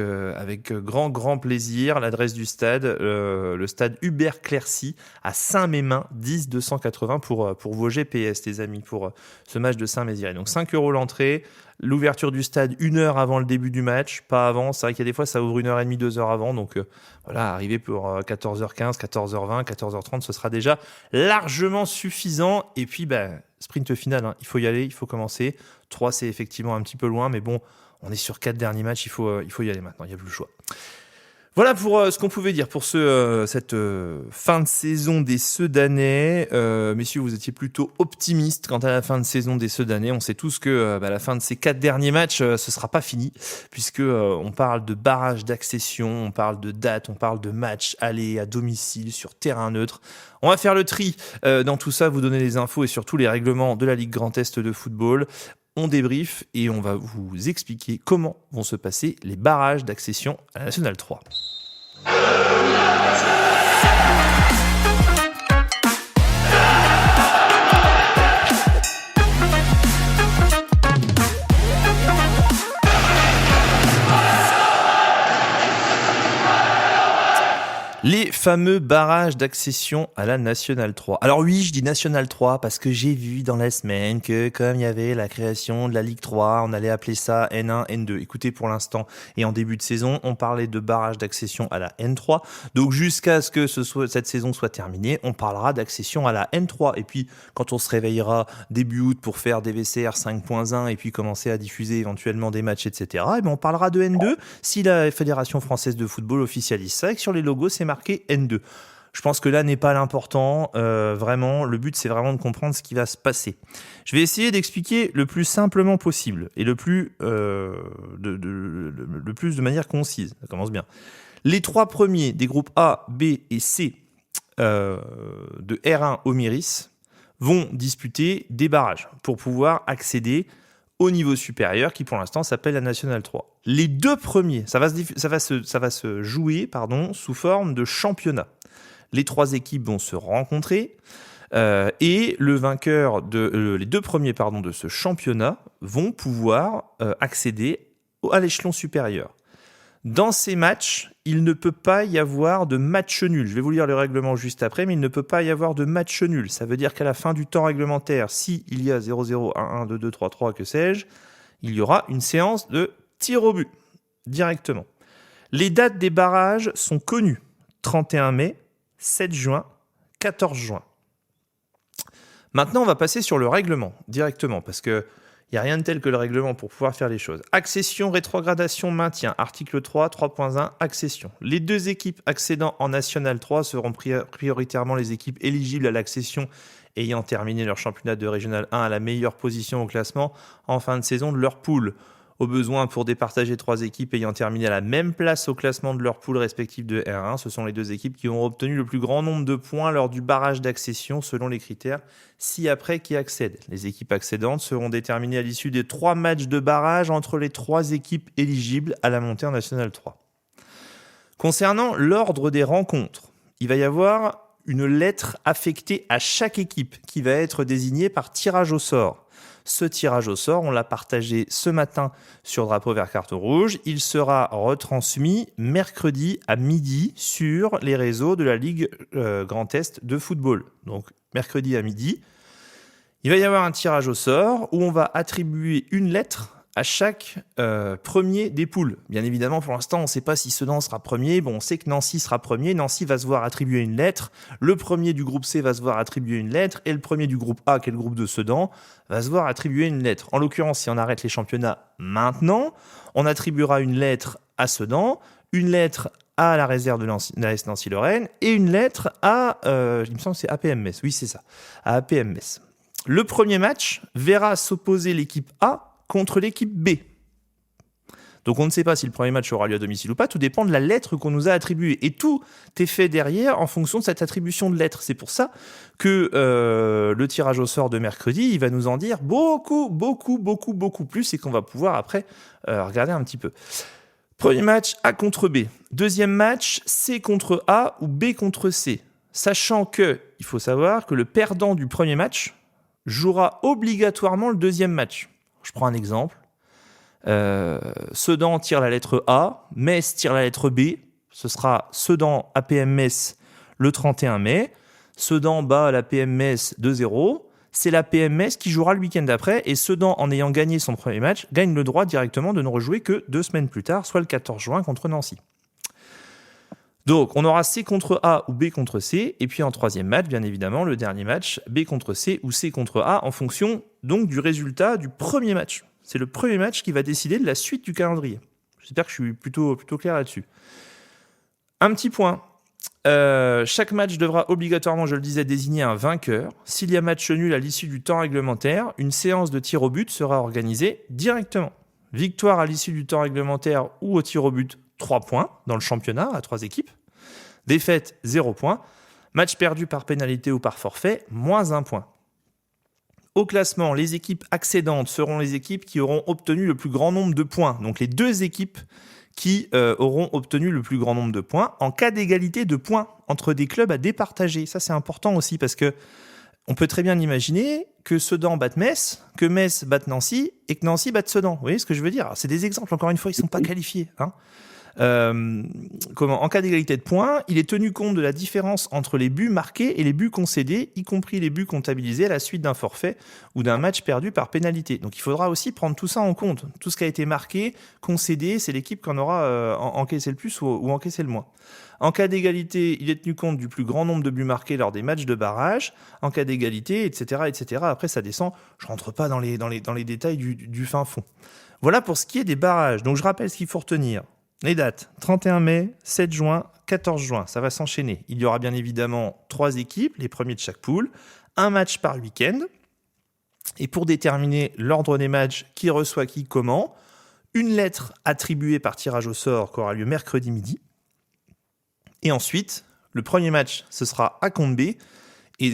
grand plaisir. L'adresse du stade, le stade Hubert Clercy à Saint-Mémin, 10 280 pour vos GPS, les amis, pour ce match de Saint-Mézières. Donc 5 € l'entrée, l'ouverture du stade 1 heure avant le début du match, pas avant. C'est vrai qu'il y a des fois ça ouvre 1h30, 2 heures avant, donc arriver pour 14h15, 14h20, 14h30, ce sera déjà largement suffisant. Et puis sprint final, il faut y aller, il faut commencer. 3 c'est effectivement un petit peu loin, mais bon, on est sur 4 derniers matchs, il faut y aller maintenant, il n'y a plus le choix. Voilà pour ce qu'on pouvait dire pour cette fin de saison des Sedanais. Messieurs, vous étiez plutôt optimistes quant à la fin de saison des Sedanais. On sait tous que la fin de ces 4 derniers matchs, ce sera pas fini, puisque on parle de barrage d'accession, on parle de date, on parle de match aller à domicile sur terrain neutre. On va faire le tri dans tout ça, vous donner les infos et surtout les règlements de la Ligue Grand Est de football. On débrief et on va vous expliquer comment vont se passer les barrages d'accession à la Nationale 3. Les fameux barrages d'accession à la Nationale 3. Alors oui, je dis Nationale 3 parce que j'ai vu dans la semaine que comme il y avait la création de la Ligue 3, on allait appeler ça N1, N2. Écoutez, pour l'instant et en début de saison, on parlait de barrage d'accession à la N3. Donc jusqu'à ce que cette saison soit terminée, on parlera d'accession à la N3. Et puis quand on se réveillera début août pour faire des VCR 5.1 et puis commencer à diffuser éventuellement des matchs, etc., et bien on parlera de N2 si la Fédération française de football officialise ça et que sur les logos c'est marqué N2. Je pense que là n'est pas l'important, vraiment, le but c'est vraiment de comprendre ce qui va se passer. Je vais essayer d'expliquer le plus simplement possible et le plus de manière concise. Ça commence bien. Les 3 premiers des groupes A, B et C de R1 au Miris vont disputer des barrages pour pouvoir accéder au niveau supérieur qui pour l'instant s'appelle la Nationale 3. Les 2 premiers, ça va se jouer sous forme de championnat. Les 3 équipes vont se rencontrer et le vainqueur les 2 premiers de ce championnat vont pouvoir accéder à l'échelon supérieur. Dans ces matchs, il ne peut pas y avoir de match nul. Je vais vous lire le règlement juste après, mais il ne peut pas y avoir de match nul. Ça veut dire qu'à la fin du temps réglementaire, s'il y a 0-0, 1-1, 2-2, 3-3, que sais-je, il y aura une séance de tir au but, directement. Les dates des barrages sont connues. 31 mai, 7 juin, 14 juin. Maintenant, on va passer sur le règlement, directement, parce que il n'y a rien de tel que le règlement pour pouvoir faire les choses. Accession, rétrogradation, maintien. Article 3, 3.1, accession. Les 2 équipes accédant en National 3 seront prioritairement les équipes éligibles à l'accession ayant terminé leur championnat de Régional 1 à la meilleure position au classement en fin de saison de leur poule. Au besoin, pour départager 3 équipes ayant terminé à la même place au classement de leur poule respective de R1, ce sont les 2 équipes qui ont obtenu le plus grand nombre de points lors du barrage d'accession selon les critères ci-après qui accèdent. Les équipes accédantes seront déterminées à l'issue des 3 matchs de barrage entre les 3 équipes éligibles à la montée en National 3. Concernant l'ordre des rencontres, il va y avoir une lettre affectée à chaque équipe qui va être désignée par tirage au sort. Ce tirage au sort, on l'a partagé ce matin sur Drapeau vert carton rouge. Il sera retransmis mercredi à midi sur les réseaux de la Ligue Grand Est de football. Donc mercredi à midi, il va y avoir un tirage au sort où on va attribuer une lettre à chaque premier des poules. Bien évidemment, pour l'instant, on ne sait pas si Sedan sera premier. Bon, on sait que Nancy sera premier. Nancy va se voir attribuer une lettre. Le premier du groupe C va se voir attribuer une lettre. Et le premier du groupe A, qui est le groupe de Sedan, va se voir attribuer une lettre. En l'occurrence, si on arrête les championnats maintenant, on attribuera une lettre à Sedan, une lettre à la réserve de l'AS Nancy-Lorraine et une lettre à, il me semble que c'est APM Metz, oui c'est ça, à APM Metz. Le premier match verra s'opposer l'équipe A contre l'équipe B. Donc on ne sait pas si le premier match aura lieu à domicile ou pas, tout dépend de la lettre qu'on nous a attribuée. Et tout est fait derrière en fonction de cette attribution de lettre. C'est pour ça que le tirage au sort de mercredi, il va nous en dire beaucoup plus et qu'on va pouvoir après regarder un petit peu. Premier match, A contre B. Deuxième match, C contre A ou B contre C. Sachant que, il faut savoir que le perdant du premier match jouera obligatoirement le deuxième match. Je prends un exemple. Sedan tire la lettre A, Metz tire la lettre B, ce sera Sedan APM Metz le 31 mai, Sedan bat l'APM Metz 2-0, c'est l'APM Metz qui jouera le week-end d'après et Sedan, en ayant gagné son premier match, gagne le droit directement de ne rejouer que 2 semaines plus tard, soit le 14 juin contre Nancy. Donc on aura C contre A ou B contre C, et puis en troisième match, bien évidemment, le dernier match, B contre C ou C contre A, en fonction donc du résultat du premier match. C'est le premier match qui va décider de la suite du calendrier. J'espère que je suis plutôt clair là-dessus. Un petit point. Chaque match devra obligatoirement, je le disais, désigner un vainqueur. S'il y a match nul à l'issue du temps réglementaire, une séance de tir au but sera organisée directement. Victoire à l'issue du temps réglementaire ou au tir au but, 3 points dans le championnat à 3 équipes. Défaite, 0 points. Match perdu par pénalité ou par forfait, moins 1 point. Au classement, les équipes accédantes seront les équipes qui auront obtenu le plus grand nombre de points. Donc les 2 équipes qui auront obtenu le plus grand nombre de points en cas d'égalité de points entre des clubs à départager. Ça, c'est important aussi parce que on peut très bien imaginer que Sedan batte Metz, que Metz batte Nancy et que Nancy batte Sedan. Vous voyez ce que je veux dire ? Alors, c'est des exemples, encore une fois, ils ne sont pas qualifiés. En cas d'égalité de points, il est tenu compte de la différence entre les buts marqués et les buts concédés, y compris les buts comptabilisés à la suite d'un forfait ou d'un match perdu par pénalité. Donc il faudra aussi prendre tout ça en compte. Tout ce qui a été marqué, concédé, c'est l'équipe qui en aura encaissé le plus ou encaissé le moins. En cas d'égalité, il est tenu compte du plus grand nombre de buts marqués lors des matchs de barrage. En cas d'égalité, etc., etc. Après, ça descend. Je rentre pas dans les détails du fin fond. Voilà pour ce qui est des barrages. Donc je rappelle ce qu'il faut retenir. Les dates, 31 mai, 7 juin, 14 juin, ça va s'enchaîner. Il y aura bien évidemment 3 équipes, les premiers de chaque poule, un match par week-end. Et pour déterminer l'ordre des matchs, qui reçoit qui, comment, une lettre attribuée par tirage au sort qui aura lieu mercredi midi. Et ensuite, le premier match, ce sera A contre B. Et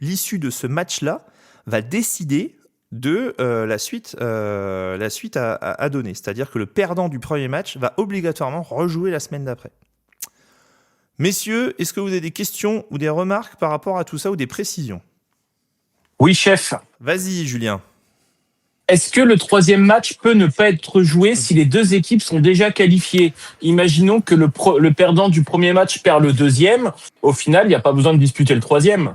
l'issue de ce match-là va décider de la suite à donner. C'est-à-dire que le perdant du premier match va obligatoirement rejouer la semaine d'après. Messieurs, est-ce que vous avez des questions ou des remarques par rapport à tout ça ou des précisions ? Oui, chef. Vas-y, Julien. Est-ce que le troisième match peut ne pas être joué si les 2 équipes sont déjà qualifiées ? Imaginons que le perdant du premier match perd le deuxième. Au final, il n'y a pas besoin de disputer le troisième.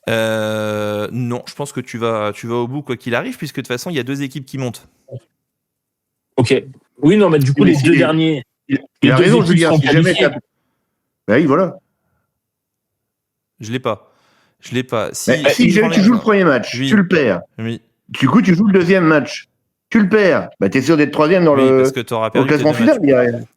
Non, je pense que tu vas au bout quoi qu'il arrive, puisque de toute façon, il y a 2 équipes qui montent. Ok. Oui, non, mais du coup, les 2 derniers. Il a raison, Julien. Si jamais t'as... Ben oui, voilà. Je l'ai pas. Si jamais tu joues le premier match, oui. Tu le perds. Oui. Du coup, tu joues le deuxième match. Tu le perds. Bah, t'es sûr d'être troisième dans parce que t'auras perdu au classement final.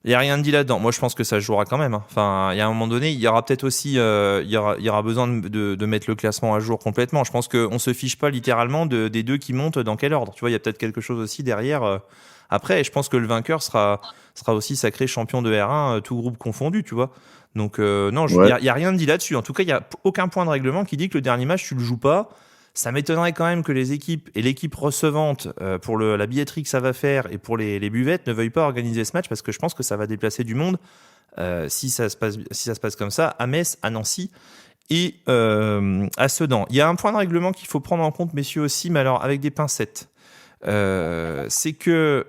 Il y a rien de dit là-dedans. Moi, je pense que ça se jouera quand même. Enfin, il y a un moment donné, il y aura peut-être aussi, il y aura besoin de mettre le classement à jour complètement. Je pense qu'on se fiche pas littéralement des 2 qui montent dans quel ordre. Tu vois, il y a peut-être quelque chose aussi derrière. Après, je pense que le vainqueur sera aussi sacré champion de R1, tout groupe confondu, tu vois. Donc non, il y a rien de dit là-dessus. En tout cas, il y a aucun point de règlement qui dit que le dernier match tu le joues pas. Ça m'étonnerait quand même que les équipes et l'équipe recevante pour la billetterie que ça va faire et pour les buvettes ne veuillent pas organiser ce match parce que je pense que ça va déplacer du monde si ça se passe comme ça à Metz, à Nancy et à Sedan. Il y a un point de règlement qu'il faut prendre en compte, messieurs aussi, mais alors avec des pincettes. C'est que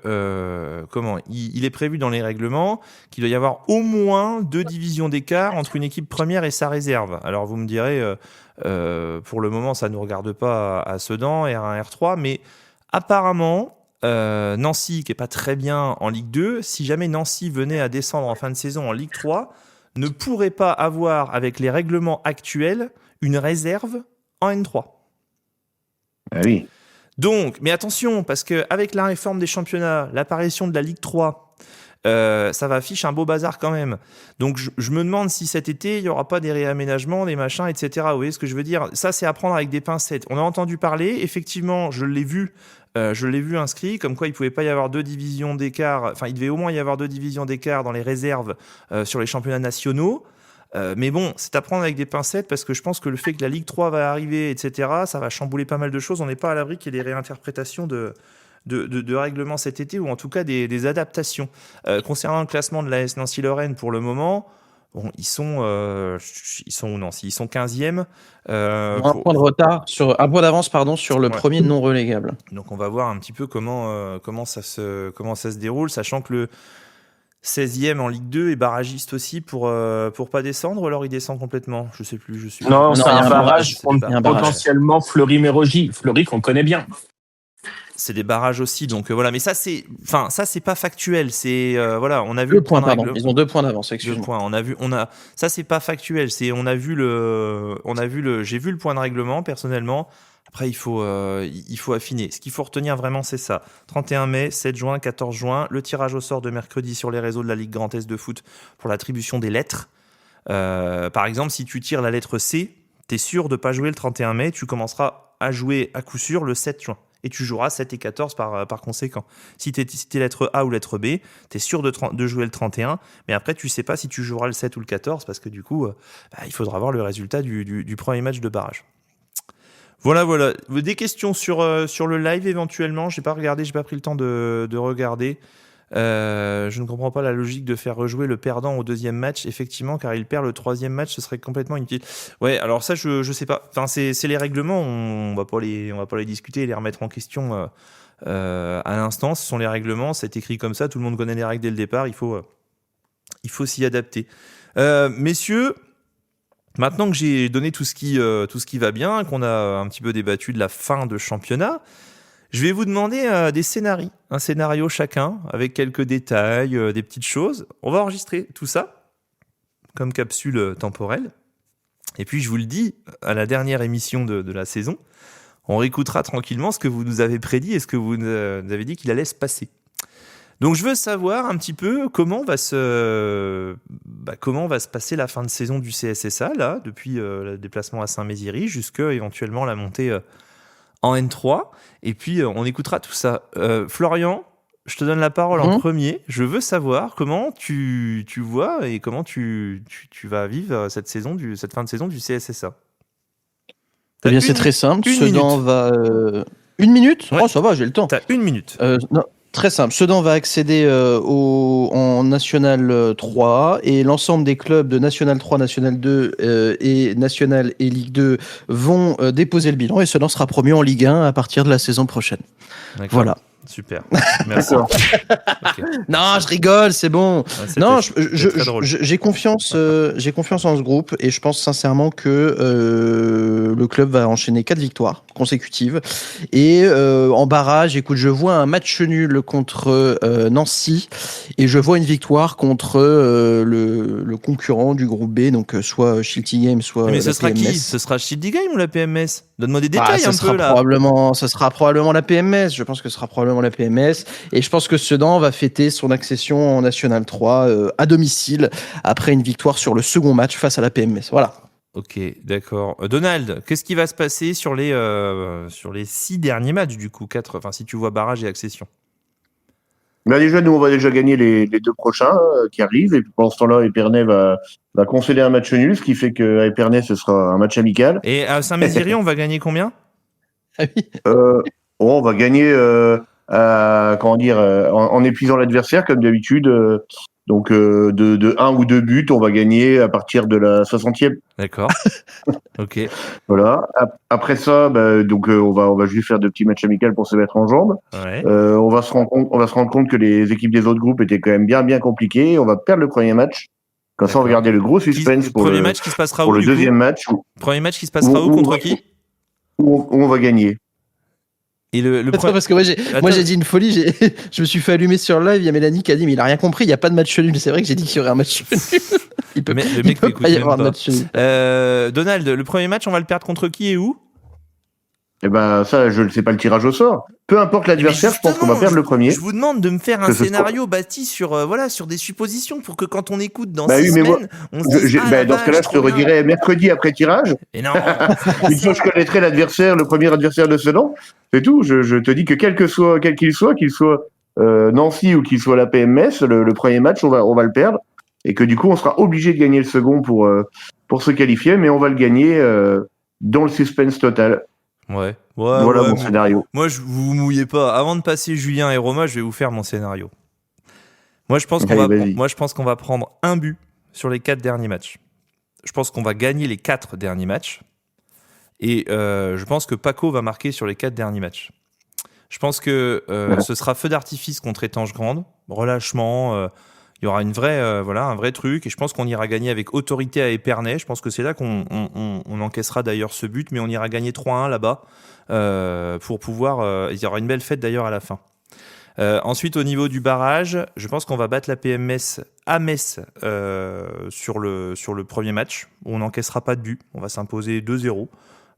il est prévu dans les règlements qu'il doit y avoir au moins 2 divisions d'écart entre une équipe première et sa réserve. Alors vous me direz, pour le moment ça ne nous regarde pas à Sedan, R1, R3, mais apparemment Nancy, qui est pas très bien en Ligue 2, si jamais Nancy venait à descendre en fin de saison en Ligue 3, ne pourrait pas avoir, avec les règlements actuels, une réserve en N3. Ah oui. Donc, mais attention, parce qu'avec la réforme des championnats, l'apparition de la Ligue 3, ça va afficher un beau bazar quand même. Donc je me demande si cet été il y aura pas des réaménagements, des machins, etc. Vous voyez ce que je veux dire? Ça c'est à prendre avec des pincettes. On a entendu parler, effectivement, je l'ai vu inscrit, comme quoi il pouvait pas y avoir 2 divisions d'écart. Enfin, il devait au moins y avoir 2 divisions d'écart dans les réserves sur les championnats nationaux. Mais bon, c'est à prendre avec des pincettes parce que je pense que le fait que la Ligue 3 va arriver, etc., ça va chambouler pas mal de choses. On n'est pas à l'abri qu'il y ait des réinterprétations de règlements cet été, ou en tout cas des adaptations. Concernant le classement de l'AS Nancy-Lorraine, pour le moment, bon, ils sont où Nancy? Ils sont 15e. Un point de retard, un point d'avance sur le premier non relégable. Donc on va voir un petit peu comment ça se déroule, sachant que le 16e en Ligue 2 est barragiste aussi pour pas descendre, ou alors il descend complètement? Je sais plus, Non, c'est il y a un barrage c'est des contre potentiellement Fleury-Mérogis. Fleury qu'on connaît bien. C'est des barrages aussi, donc voilà. Mais ça c'est pas factuel. C'est voilà, on a vu 2 points, pardon. règle. Ils ont 2 points d'avance. 2 Excuse-moi. points. Ça c'est pas factuel. J'ai vu le point de règlement personnellement. Après il faut affiner. Ce qu'il faut retenir vraiment, c'est ça. 31 mai, 7 juin, 14 juin, le tirage au sort de mercredi sur les réseaux de la Ligue Grand Est de foot pour l'attribution des lettres. Par exemple, si tu tires la lettre C, t'es sûr de pas jouer le 31 mai. Tu commenceras à jouer à coup sûr le 7 juin. Et tu joueras 7 et 14 par conséquent. Si t'es lettre A ou lettre B, t'es sûr de jouer le 31, mais après tu sais pas si tu joueras le 7 ou le 14, parce que du coup, il faudra voir le résultat du premier match de barrage. Voilà. Des questions sur le live éventuellement? J'ai pas regardé, j'ai pas pris le temps de regarder. Je ne comprends pas la logique de faire rejouer le perdant au 2e match, effectivement, car il perd le 3e match, ce serait complètement inutile. Ouais, alors ça, je sais pas. Enfin, c'est les règlements, on va pas les discuter et les remettre en question à l'instant. Ce sont les règlements, c'est écrit comme ça, tout le monde connaît les règles dès le départ, il faut s'y adapter. Messieurs, maintenant que j'ai donné tout ce qui va bien, qu'on a un petit peu débattu de la fin de championnat, je vais vous demander des scénarios, un scénario chacun, avec quelques détails, des petites choses. On va enregistrer tout ça, comme capsule temporelle. Et puis, je vous le dis, à la dernière émission de la saison, on réécoutera tranquillement ce que vous nous avez prédit et ce que vous nous avez dit qu'il allait se passer. Donc, je veux savoir un petit peu comment va se passer la fin de saison du CSSA, là, depuis le déplacement à Saint-Mézières jusqu'à éventuellement la montée en N3, et puis on écoutera tout ça. Florian, je te donne la parole en premier. Je veux savoir comment tu vois et comment tu vas vivre cette fin de saison du CSSA. Eh bien, c'est très simple. Sedan va... 1 minute? Ouais. Oh, ça va, j'ai le temps. T'as 1 minute. Non, très simple. Sedan va accéder en National 3 et l'ensemble des clubs de National 3, National 2 et National et Ligue 2 vont déposer le bilan et Sedan sera promu en Ligue 1 à partir de la saison prochaine. D'accord. Voilà. Super. Merci. Okay. Non, je rigole, c'est bon. Ouais, non, drôle. j'ai confiance en ce groupe et je pense sincèrement que le club va enchaîner 4 victoires consécutives. Et en barrage, écoute, je vois un match nul contre Nancy et je vois une victoire contre le concurrent du groupe B, donc soit Shilty Game, soit mais ce la sera PMS. qui? Ce sera Shilty Game ou la PMS? Donne-moi des détails un peu là. Ce sera probablement la PMS. Je pense que ce sera probablement la PMS. Et je pense que Sedan va fêter son accession en National 3 à domicile après une victoire sur le second match face à la PMS. Voilà. Ok, d'accord. Donald, qu'est-ce qui va se passer sur les 6 derniers matchs du coup, 4, enfin si tu vois barrage et accession? Déjà, nous, on va déjà gagner les 2 prochains qui arrivent. Et puis, pendant ce temps-là, Épernay va concéder un match nul, ce qui fait qu'à Épernay, ce sera un match amical. Et à Saint-Mézières, on va gagner combien? Ah oui. On va gagner en épuisant l'adversaire, comme d'habitude. Donc, de 1 ou 2 buts, on va gagner à partir de la 60e. D'accord. Ok. Voilà. Après ça, on va juste faire de petits matchs amicaux pour se mettre en jambes. Ouais. On va se rendre compte que les équipes des autres groupes étaient quand même bien compliquées. On va perdre le premier match. Comme ça, on va garder le gros suspense pour premier match qui se passera pour où, le du deuxième coup match. Premier match qui se passera où contre qui? Où on va gagner. Et le Attends, parce que moi j'ai dit une folie, je me suis fait allumer sur le live, il y a Mélanie qui a dit mais il a rien compris, il n'y a pas de match nul. C'est vrai que j'ai dit qu'il y aurait un match nul. Il peut pas y avoir de match nul. Donald, le premier match, on va le perdre contre qui et où? Eh ben ça, je ne sais pas le tirage au sort. Peu importe l'adversaire, je pense qu'on va perdre le premier. Je vous demande de me faire un Que ce scénario bâti sur sur des suppositions pour que quand on écoute dans Bah 6 oui, mais moi, semaines, on se dise dans ce cas-là, je te redirai mercredi après tirage. Et non. Une fois que je connaîtrai l'adversaire, le premier adversaire de Sedan, c'est tout. Je te dis que quel qu'il soit Nancy ou qu'il soit la PMS, le premier match, on va le perdre. Et que du coup, on sera obligé de gagner le second pour se qualifier, mais on va le gagner dans le suspense total. Ouais. Voilà mon scénario. Moi, vous mouillez pas. Avant de passer Julien et Roma, je vais vous faire mon scénario. Moi, je pense qu'on va prendre un but sur les 4 derniers matchs. Je pense qu'on va gagner les 4 derniers matchs. Et je pense que Paco va marquer sur les 4 derniers matchs. Je pense que ce sera feu d'artifice contre Étanges Grande, relâchement. Il y aura un vrai truc. Et je pense qu'on ira gagner avec autorité à Épernay. Je pense que c'est là qu'on encaissera d'ailleurs ce but. Mais on ira gagner 3-1 là-bas pour pouvoir... il y aura une belle fête d'ailleurs à la fin. Ensuite, au niveau du barrage, je pense qu'on va battre la PMS à Metz sur le premier match, où on n'encaissera pas de but. On va s'imposer 2-0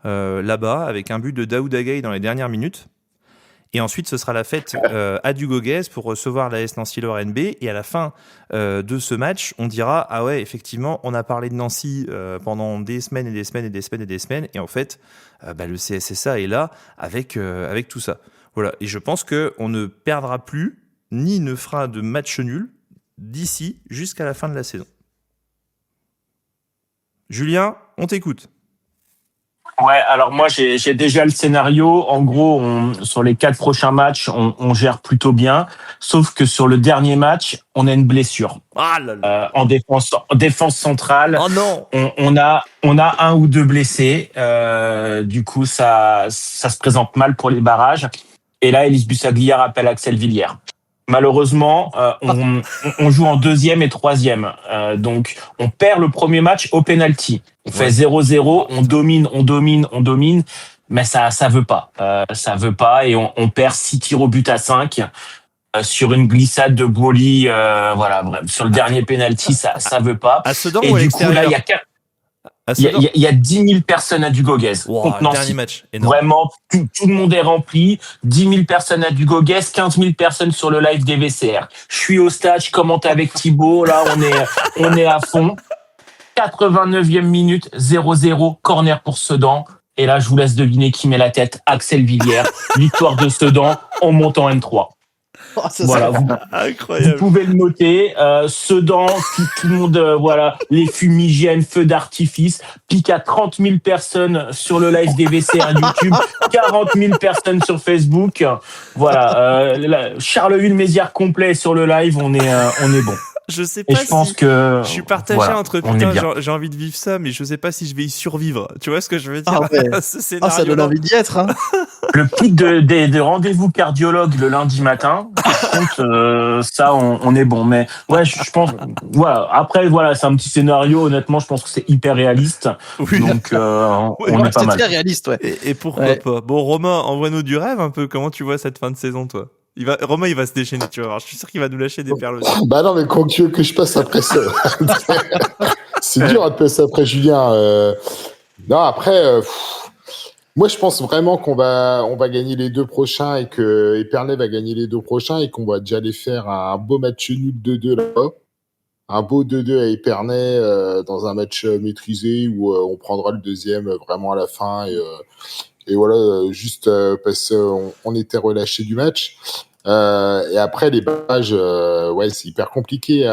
là-bas, avec un but de Daoud Agaï dans les dernières minutes. Et ensuite, ce sera la fête à Dugoguez pour recevoir l'AS Nancy-Lorraine B. Et à la fin de ce match, on dira « Ah ouais, effectivement, on a parlé de Nancy pendant des semaines et des semaines et des semaines et des semaines. Et en fait, le CSSA est là avec tout ça. » Voilà. Et je pense qu'on ne perdra plus, ni ne fera de match nul d'ici jusqu'à la fin de la saison. Julien, on t'écoute. Ouais, alors moi j'ai déjà le scénario. En gros, sur les 4 prochains matchs, on gère plutôt bien. Sauf que sur le dernier match, on a une blessure. Ah là là. En défense centrale. Oh non. On a 1 ou 2 blessés. Du coup, ça se présente mal pour les barrages. Et là, Elise Bussaglia appelle Axel Villiers. Malheureusement, on joue en 2e et 3e. Donc, on perd le premier match au penalty. On fait 0-0, on domine, mais ça veut pas. Ça veut pas et on perd 6 tirs au but à 5 sur une glissade de Boli. Bref, sur le dernier penalty, ça veut pas. À Sedan et ou à du coup, là, il y a 10 000 personnes à Dugoguez. Wow, dernier match. Énorme. Vraiment, tout le monde est rempli. 10 000 personnes à Dugoguez, 15 000 personnes sur le live des VCR. Je suis au stade, je commente avec Thibaut. Là, on est à fond. 89e minute, 0-0, corner pour Sedan. Et là, je vous laisse deviner qui met la tête. Axel Villiers. Victoire de Sedan, on monte en N3. Oh, Voilà, incroyable. Vous pouvez le noter. Sedan, tout le monde, les fumigènes, feux d'artifice, pique à 30 000 personnes sur le live des VCR YouTube, 40 000 personnes sur Facebook. Voilà, Charleville-Mézières complet sur le live, on est bon. Je sais pas. Et je pense que je suis partagé entre j'ai envie de vivre ça, mais je sais pas si je vais y survivre. Tu vois ce que je veux dire? Ça donne envie d'y être. Hein. Le pic de rendez-vous cardiologue le lundi matin. Par contre, ça, on est bon. Mais ouais, je pense. Voilà. Après, c'est un petit scénario. Honnêtement, je pense que c'est hyper réaliste. Oui. Donc, on est pas mal. C'est très réaliste, ouais. Et pourquoi pas? Bon, Romain, envoie-nous du rêve un peu. Comment tu vois cette fin de saison, toi? Romain, il va se déchaîner, tu vas voir. Je suis sûr qu'il va nous lâcher des perles aussi. Bah non, mais quand tu veux que je passe après ça. C'est dur de passer après Julien. Non, après, moi, je pense vraiment qu'on va gagner les 2 prochains et que Épernay va gagner les 2 prochains et qu'on va déjà aller faire un beau match nul 2-2 là-bas. Un beau 2-2 à Épernay dans un match maîtrisé où on prendra le deuxième vraiment à la fin et voilà, juste parce qu'on était relâché du match. Et après, les barrages, c'est hyper compliqué.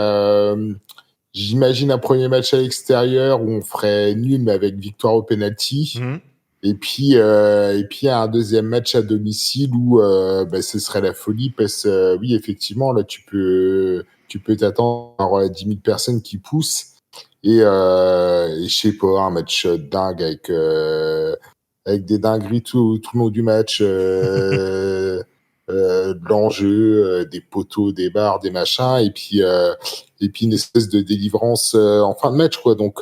J'imagine un premier match à l'extérieur où on ferait nul, mais avec victoire au penalty. Mmh. Et puis un deuxième match à domicile où ce serait la folie parce que oui, effectivement, là, tu peux t'attendre à 10 000 personnes qui poussent. Et je sais pas, un match dingue avec des dingueries tout le long du match, l'enjeu, des poteaux, des barres, des machins, et puis une espèce de délivrance en fin de match, quoi. Donc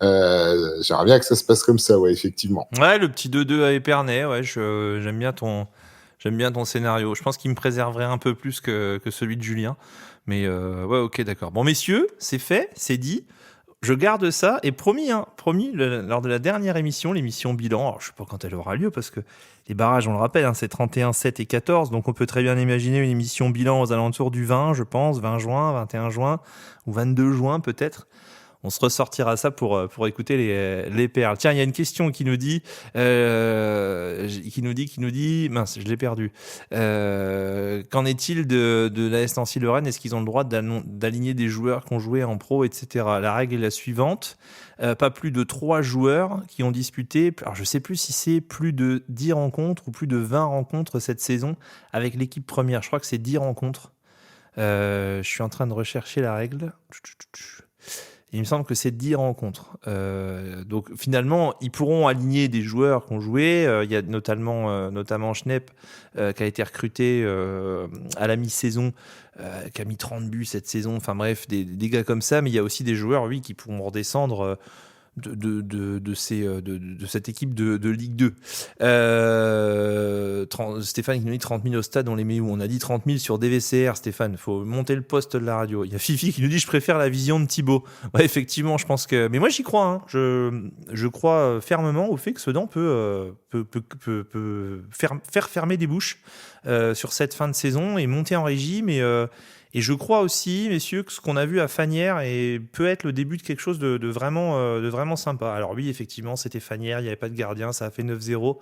j'aimerais bien que ça se passe comme ça, ouais, effectivement. Ouais, le petit 2-2 à Épernay, ouais, j'aime bien ton scénario. Je pense qu'il me préserverait un peu plus que celui de Julien. Mais ouais, ok, d'accord. Bon, messieurs, c'est fait, c'est dit. Je garde ça et promis, lors de la dernière émission, l'émission bilan, alors je sais pas quand elle aura lieu parce que les barrages, on le rappelle, c'est 31, 7 et 14, donc on peut très bien imaginer une émission bilan aux alentours du 20, je pense, 20 juin, 21 juin ou 22 juin peut-être. On se ressortira ça pour écouter les perles. Tiens, il y a une question qui nous dit, mince, je l'ai perdu. Qu'en est-il de l'AS Nancy-Lorraine? Est-ce qu'ils ont le droit d'aligner des joueurs qui ont joué en pro, etc. La règle est la suivante. Pas plus de 3 joueurs qui ont disputé, alors je sais plus si c'est plus de 10 rencontres ou plus de 20 rencontres cette saison avec l'équipe première. Je crois que c'est 10 rencontres. Je suis en train de rechercher la règle. Il me semble que c'est 10 rencontres. Donc finalement, ils pourront aligner des joueurs qui ont joué. Il y a notamment Schnepp qui a été recruté à la mi-saison, qui a mis 30 buts cette saison. Enfin bref, des gars comme ça. Mais il y a aussi des joueurs, oui, qui pourront redescendre de cette équipe de Ligue 2. Stéphane qui nous dit 30 000 au stade, on les met où? On a dit 30 000 sur DVCR, Stéphane, il faut monter le poste de la radio. Il y a Fifi qui nous dit je préfère la vision de Thibaut. Ouais, effectivement, je pense que... Mais moi j'y crois, hein. Je crois fermement au fait que Sedan peut faire fermer des bouches sur cette fin de saison et monter en régime et je crois aussi, messieurs, que ce qu'on a vu à Fagnières peut être le début de quelque chose de vraiment sympa. Alors oui, effectivement, c'était Fagnières, il n'y avait pas de gardien, ça a fait 9-0.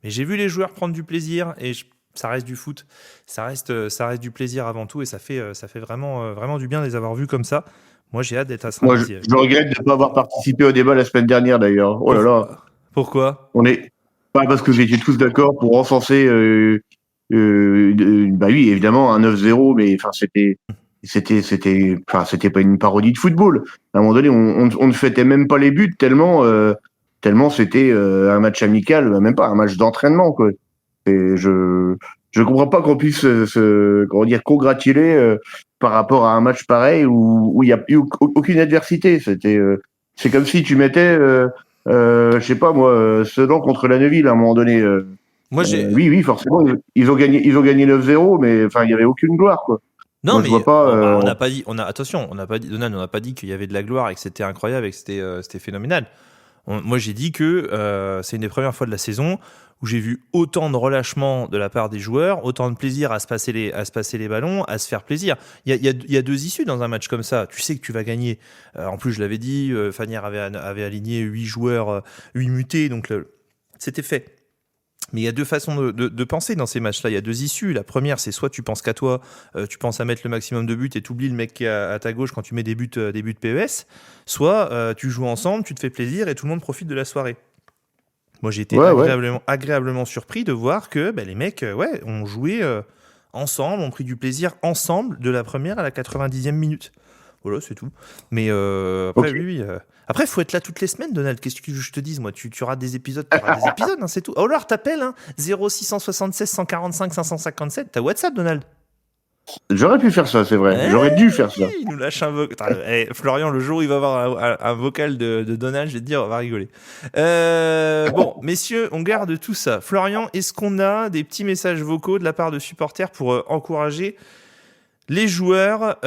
Mais j'ai vu les joueurs prendre du plaisir et ça reste du foot. Ça reste du plaisir avant tout et ça fait vraiment du bien de les avoir vus comme ça. Moi, j'ai hâte d'être à Saint-Nazaire. Je regrette de ne pas avoir participé au débat la semaine dernière d'ailleurs. Oh là là. Pourquoi? Pas parce que j'étais tous d'accord pour encenser. Bah oui, évidemment, un 9-0, mais enfin, c'était pas une parodie de football. À un moment donné, on ne fêtait même pas les buts tellement c'était un match amical, même pas un match d'entraînement, quoi. Et je comprends pas qu'on puisse congratuler par rapport à un match pareil où il y a eu aucune adversité. C'est comme si tu mettais, je sais pas moi, Sedan contre la Neuville à un moment donné. Oui, forcément, ils ont gagné 9-0, mais enfin, il y avait aucune gloire, quoi. Non, moi, mais je vois pas, on n'a pas dit, Donald, on n'a pas dit qu'il y avait de la gloire et que c'était incroyable et que c'était phénoménal. Moi, j'ai dit que c'est une des premières fois de la saison où j'ai vu autant de relâchement de la part des joueurs, autant de plaisir à se passer les ballons, à se faire plaisir. Il y a deux issues dans un match comme ça. Tu sais que tu vas gagner. En plus, je l'avais dit, Fagnières avait aligné 8 joueurs, 8 mutés, donc c'était fait. Mais il y a deux façons de penser dans ces matchs-là. Il y a deux issues. La première, c'est soit tu penses qu'à toi, tu penses à mettre le maximum de buts et tu oublies le mec qui est à ta gauche quand tu mets des buts PES. Soit tu joues ensemble, tu te fais plaisir et tout le monde profite de la soirée. Moi, j'ai été agréablement surpris de voir que les mecs ont joué ensemble, ont pris du plaisir ensemble de la première à la 90e minute. Voilà, c'est tout. Mais après, okay. Oui. Après, il faut être là toutes les semaines, Donald. Qu'est-ce que je te dise, moi? Tu auras des épisodes, hein, c'est tout. Oh, alors, t'appelles, hein, 0676 145 557. T'as WhatsApp, Donald? J'aurais pu faire ça, c'est vrai. J'aurais dû faire ça. Il nous lâche un vocal. Florian, le jour où il va avoir un vocal de Donald, je vais te dire, on va rigoler. Bon, messieurs, on garde tout ça. Florian, est-ce qu'on a des petits messages vocaux de la part de supporters pour encourager les joueurs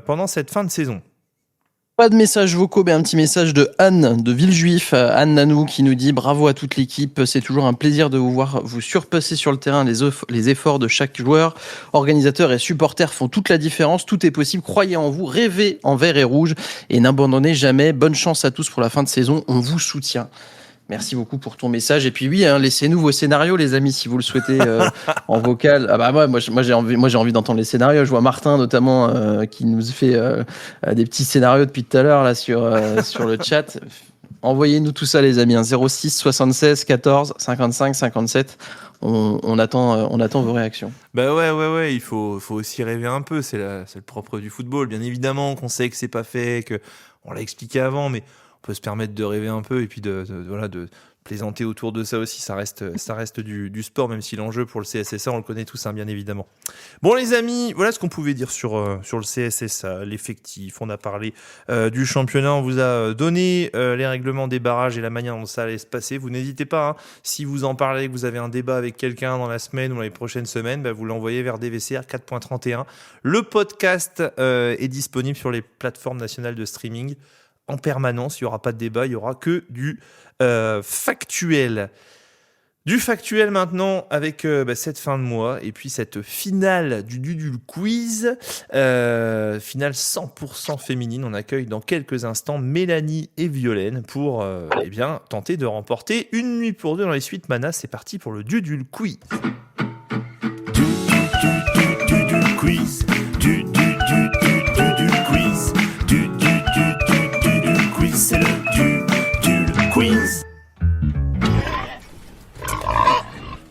pendant cette fin de saison? Pas de messages vocaux, mais un petit message de Anne de Villejuif, Anne Nanou, qui nous dit bravo à toute l'équipe, c'est toujours un plaisir de vous voir vous surpasser sur le terrain, les efforts de chaque joueur, organisateurs et supporters font toute la différence, tout est possible, croyez en vous, rêvez en vert et rouge et n'abandonnez jamais, bonne chance à tous pour la fin de saison, on vous soutient. Merci beaucoup pour ton message. Et puis oui, laissez-nous vos scénarios, les amis, si vous le souhaitez en vocal. Ah bah moi j'ai envie d'entendre les scénarios. Je vois Martin notamment qui nous fait des petits scénarios depuis tout à l'heure là sur le chat. Envoyez-nous tout ça, les amis. 06 76 14 55 57. On attend vos réactions. Bah ouais. Il faut aussi rêver un peu. C'est le propre du football. Bien évidemment qu'on sait que c'est pas fait, que on l'a expliqué avant, mais peut se permettre de rêver un peu et puis de plaisanter autour de ça aussi. Ça reste du sport, même si l'enjeu pour le CSSA, on le connaît tous, hein, bien évidemment. Bon, les amis, voilà ce qu'on pouvait dire sur le CSSA, l'effectif. On a parlé du championnat, on vous a donné les règlements des barrages et la manière dont ça allait se passer. Vous n'hésitez pas, hein, si vous en parlez, que vous avez un débat avec quelqu'un dans la semaine ou dans les prochaines semaines, vous l'envoyez vers DVCR 4.31. Le podcast est disponible sur les plateformes nationales de streaming. en permanence, il n'y aura pas de débat, il n'y aura que du factuel. Du factuel maintenant avec cette fin de mois et puis cette finale du Dudul Quiz, finale 100% féminine. On accueille dans quelques instants Mélanie et Violaine pour tenter de remporter une nuit pour deux dans les suites Mana. C'est parti pour le Dudul Quiz. Dudul Quiz. Dudul Quiz. Dudul Quiz. C'est le Dudul Quiz.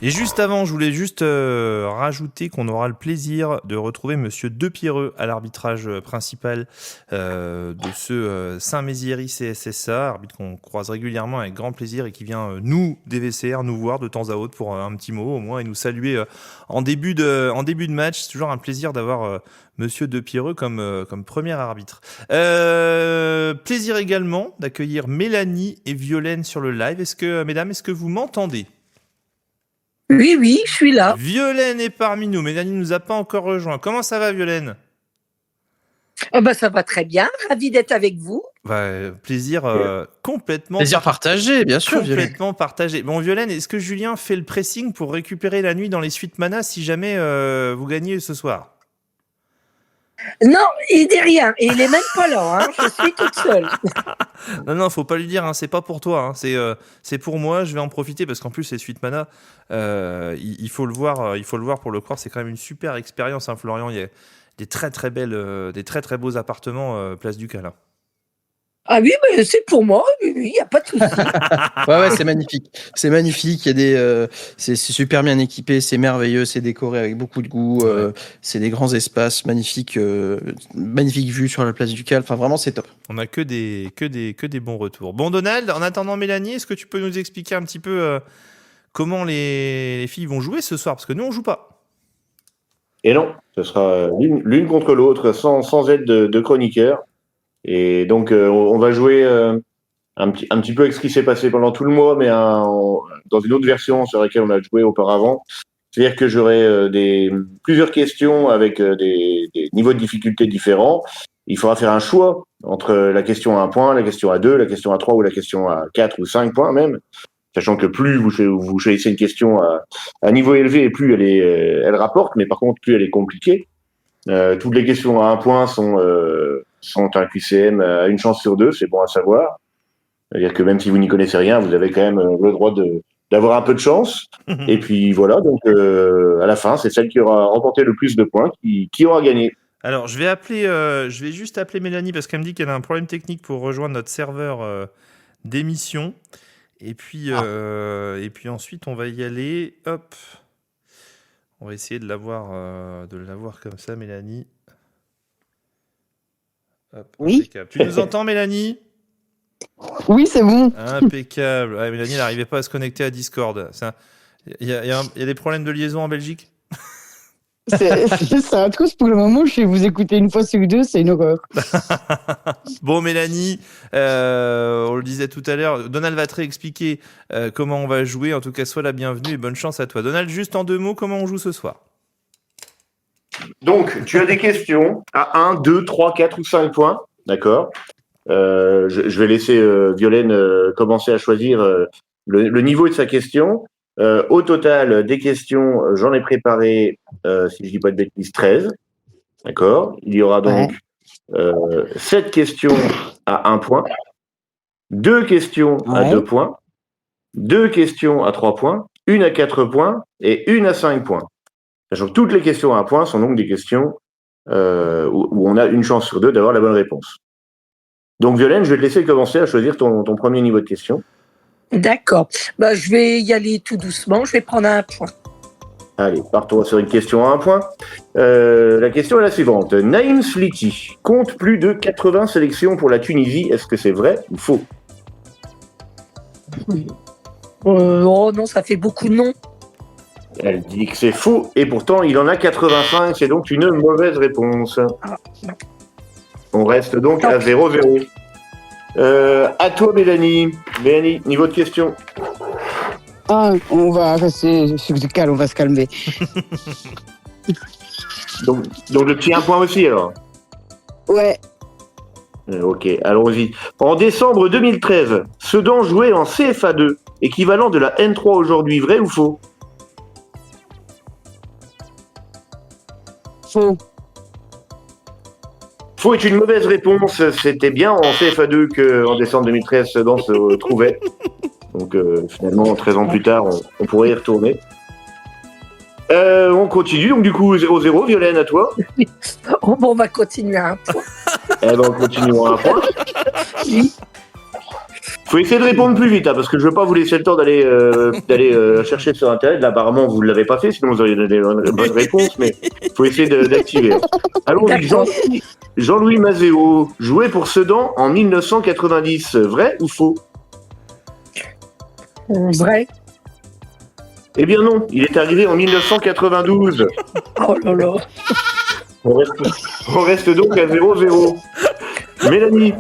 Et juste avant, je voulais juste rajouter qu'on aura le plaisir de retrouver Monsieur Depierreux à l'arbitrage principal de ce Saint-Méziéry CSSA, arbitre qu'on croise régulièrement avec grand plaisir et qui vient nous, DVCR, nous voir de temps à autre pour un petit mot au moins et nous saluer en début de match. C'est toujours un plaisir d'avoir Monsieur Depierreux comme premier arbitre. Plaisir également d'accueillir Mélanie et Violaine sur le live. Mesdames, est-ce que vous m'entendez ? Oui, je suis là. Violaine est parmi nous. Mélanie ne nous a pas encore rejoint. Comment ça va, Violaine ? Ça va très bien. Ravi d'être avec vous. Plaisir complètement partagé, bien sûr. Complètement partagé. Bon, Violaine, est-ce que Julien fait le pressing pour récupérer la nuit dans les suites Mana si jamais vous gagnez ce soir ? Non, il dit rien. Et il est même pas là. Je suis toute seule. Non, faut pas lui dire. C'est pas pour toi. C'est pour moi. Je vais en profiter parce qu'en plus, les suites Mana, il faut le voir. Il faut le voir pour le croire. C'est quand même une super expérience, Florian. Il y a des très très beaux appartements place du Cal. Ah oui, mais c'est pour moi. Oui, il n'y a pas de souci. Ouais, c'est magnifique. C'est magnifique. Il y a c'est super bien équipé, c'est merveilleux, c'est décoré avec beaucoup de goût. C'est des grands espaces, magnifique vue sur la place du Cal. Enfin, vraiment, c'est top. On a que des bons retours. Bon, Donald, en attendant Mélanie, est-ce que tu peux nous expliquer un petit peu comment les filles vont jouer ce soir ? Parce que nous, on joue pas. Et non, ce sera l'une contre l'autre, sans aide de chroniqueur. Et donc, on va jouer un petit peu avec ce qui s'est passé pendant tout le mois, mais dans une autre version sur laquelle on a joué auparavant. C'est-à-dire que j'aurai plusieurs questions avec des niveaux de difficulté différents. Il faudra faire un choix entre la question à 1 point, la question à 2, la question à 3 ou la question à 4 ou 5 points même. Sachant que plus vous choisissez une question à niveau élevé, plus elle rapporte, mais par contre, plus elle est compliquée. Toutes les questions à 1 point sont un QCM à 1 chance sur 2, c'est bon à savoir. C'est-à-dire que même si vous n'y connaissez rien, vous avez quand même le droit d'avoir un peu de chance. Et puis voilà, donc à la fin, c'est celle qui aura remporté le plus de points qui aura gagné. Alors, je vais juste appeler Mélanie parce qu'elle me dit qu'elle a un problème technique pour rejoindre notre serveur d'émission. Et puis ensuite, on va y aller. Hop. On va essayer de l'avoir comme ça, Mélanie. Hop, oui. Impeccable. Tu nous entends, Mélanie ? Oui, c'est bon. Impeccable. Ouais, Mélanie n'arrivait pas à se connecter à Discord. Il y a des problèmes de liaison en Belgique ? C'est un truc pour le moment. Je vais vous écouter une fois sur 2, c'est une horreur. Bon, Mélanie, on le disait tout à l'heure, Donald va te réexpliquer comment on va jouer. En tout cas, sois la bienvenue et bonne chance à toi. Donald, juste en 2 mots, comment on joue ce soir ? Donc, tu as des questions à 1, 2, 3, 4 ou 5 points, d'accord ? Je vais laisser Violaine commencer à choisir le niveau de sa question. Au total, des questions, j'en ai préparé, si je dis pas de bêtises, 13, d'accord ? Il y aura donc 7 questions à 1 point, 2 questions à 2 points, 2 questions à 3 points, 1 à 4 points et 1 à 5 points. Sachant que toutes les questions à 1 point sont donc des questions où on a 1 chance sur 2 d'avoir la bonne réponse. Donc Violaine, je vais te laisser commencer à choisir ton premier niveau de question. D'accord. Je vais y aller tout doucement. Je vais prendre 1 point. Allez, partons sur une question à 1 point. La question est la suivante. Naïm Sliti compte plus de 80 sélections pour la Tunisie. Est-ce que c'est vrai ou faux ? Oh non, ça fait beaucoup de noms. Elle dit que c'est faux et pourtant il en a 85. C'est donc une mauvaise réponse. Ah, non. On reste donc à 0-0. À toi, Mélanie. Mélanie, niveau de question. On va rester sur le calme, on va se calmer. donc le petit 1 point aussi, alors. Ouais. Ok, allons-y. En décembre 2013, Sedan jouait en CFA2, équivalent de la N3 aujourd'hui, vrai ou faux? Faux. Faux est une mauvaise réponse. C'était bien en CFA2 qu'en décembre 2013, Sedan se trouvait. Donc finalement, 13 ans plus tard, on pourrait y retourner. On continue, donc du coup 0-0, Violaine, à toi. Oh, bon, on va continuer à un point. Eh ben, on continue à un point. Oui. Faut essayer de répondre plus vite, hein, parce que je veux pas vous laisser le temps d'aller chercher sur Internet. Là, apparemment, vous ne l'avez pas fait, sinon vous auriez donné la bonne réponse, mais faut essayer d'activer. Allons-y, Jean-Louis Mazéo jouait pour Sedan en 1990. Vrai ou faux? Vrai. Eh bien non, il est arrivé en 1992. Oh là là. On reste donc à 0-0. Mélanie.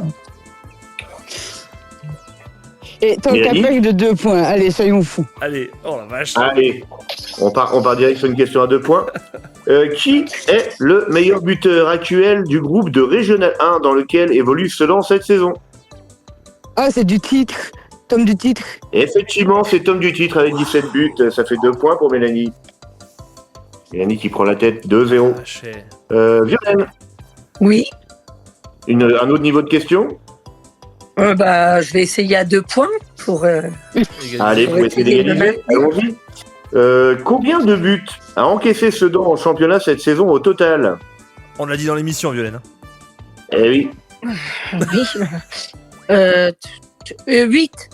Et tant qu'à faire de 2 points, allez, soyons fous. Allez, oh la vache. Allez, on part direct sur une question à 2 points. Qui est le meilleur buteur actuel du groupe de Régional 1 dans lequel évolue Sedan cette saison? Ah, c'est du titre. Tom du titre. Effectivement, c'est Tom du titre avec 17 buts. Ça fait 2 points pour Mélanie. Mélanie qui prend la tête 2-0. Violaine. Oui. Un autre niveau de question? Je vais essayer à 2 points pour. Allez, pour essayer d'égaliser. Allons-y. Combien de buts a encaissé Sedan en championnat cette saison au total? On l'a dit dans l'émission, Violaine. Eh oui. Oui. 8.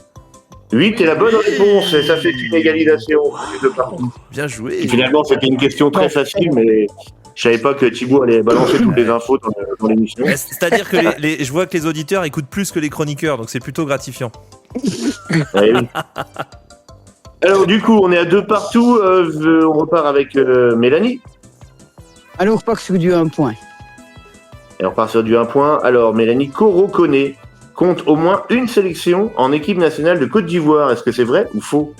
8 est la bonne réponse, et ça fait une égalisation de partout. Bien joué. Et finalement, c'était une question très facile, mais je savais pas que Thibaut allait balancer toutes les infos dans l'émission. C'est-à-dire que je vois que les auditeurs écoutent plus que les chroniqueurs, donc c'est plutôt gratifiant. Ouais, oui. Alors du coup, on est à 2 partout. On repart avec Mélanie. Alors, on repart sur du 1 point. Et on repart sur du 1 point. Alors, Mélanie, Koro Koné compte au moins une sélection en équipe nationale de Côte d'Ivoire. Est-ce que c'est vrai ou faux?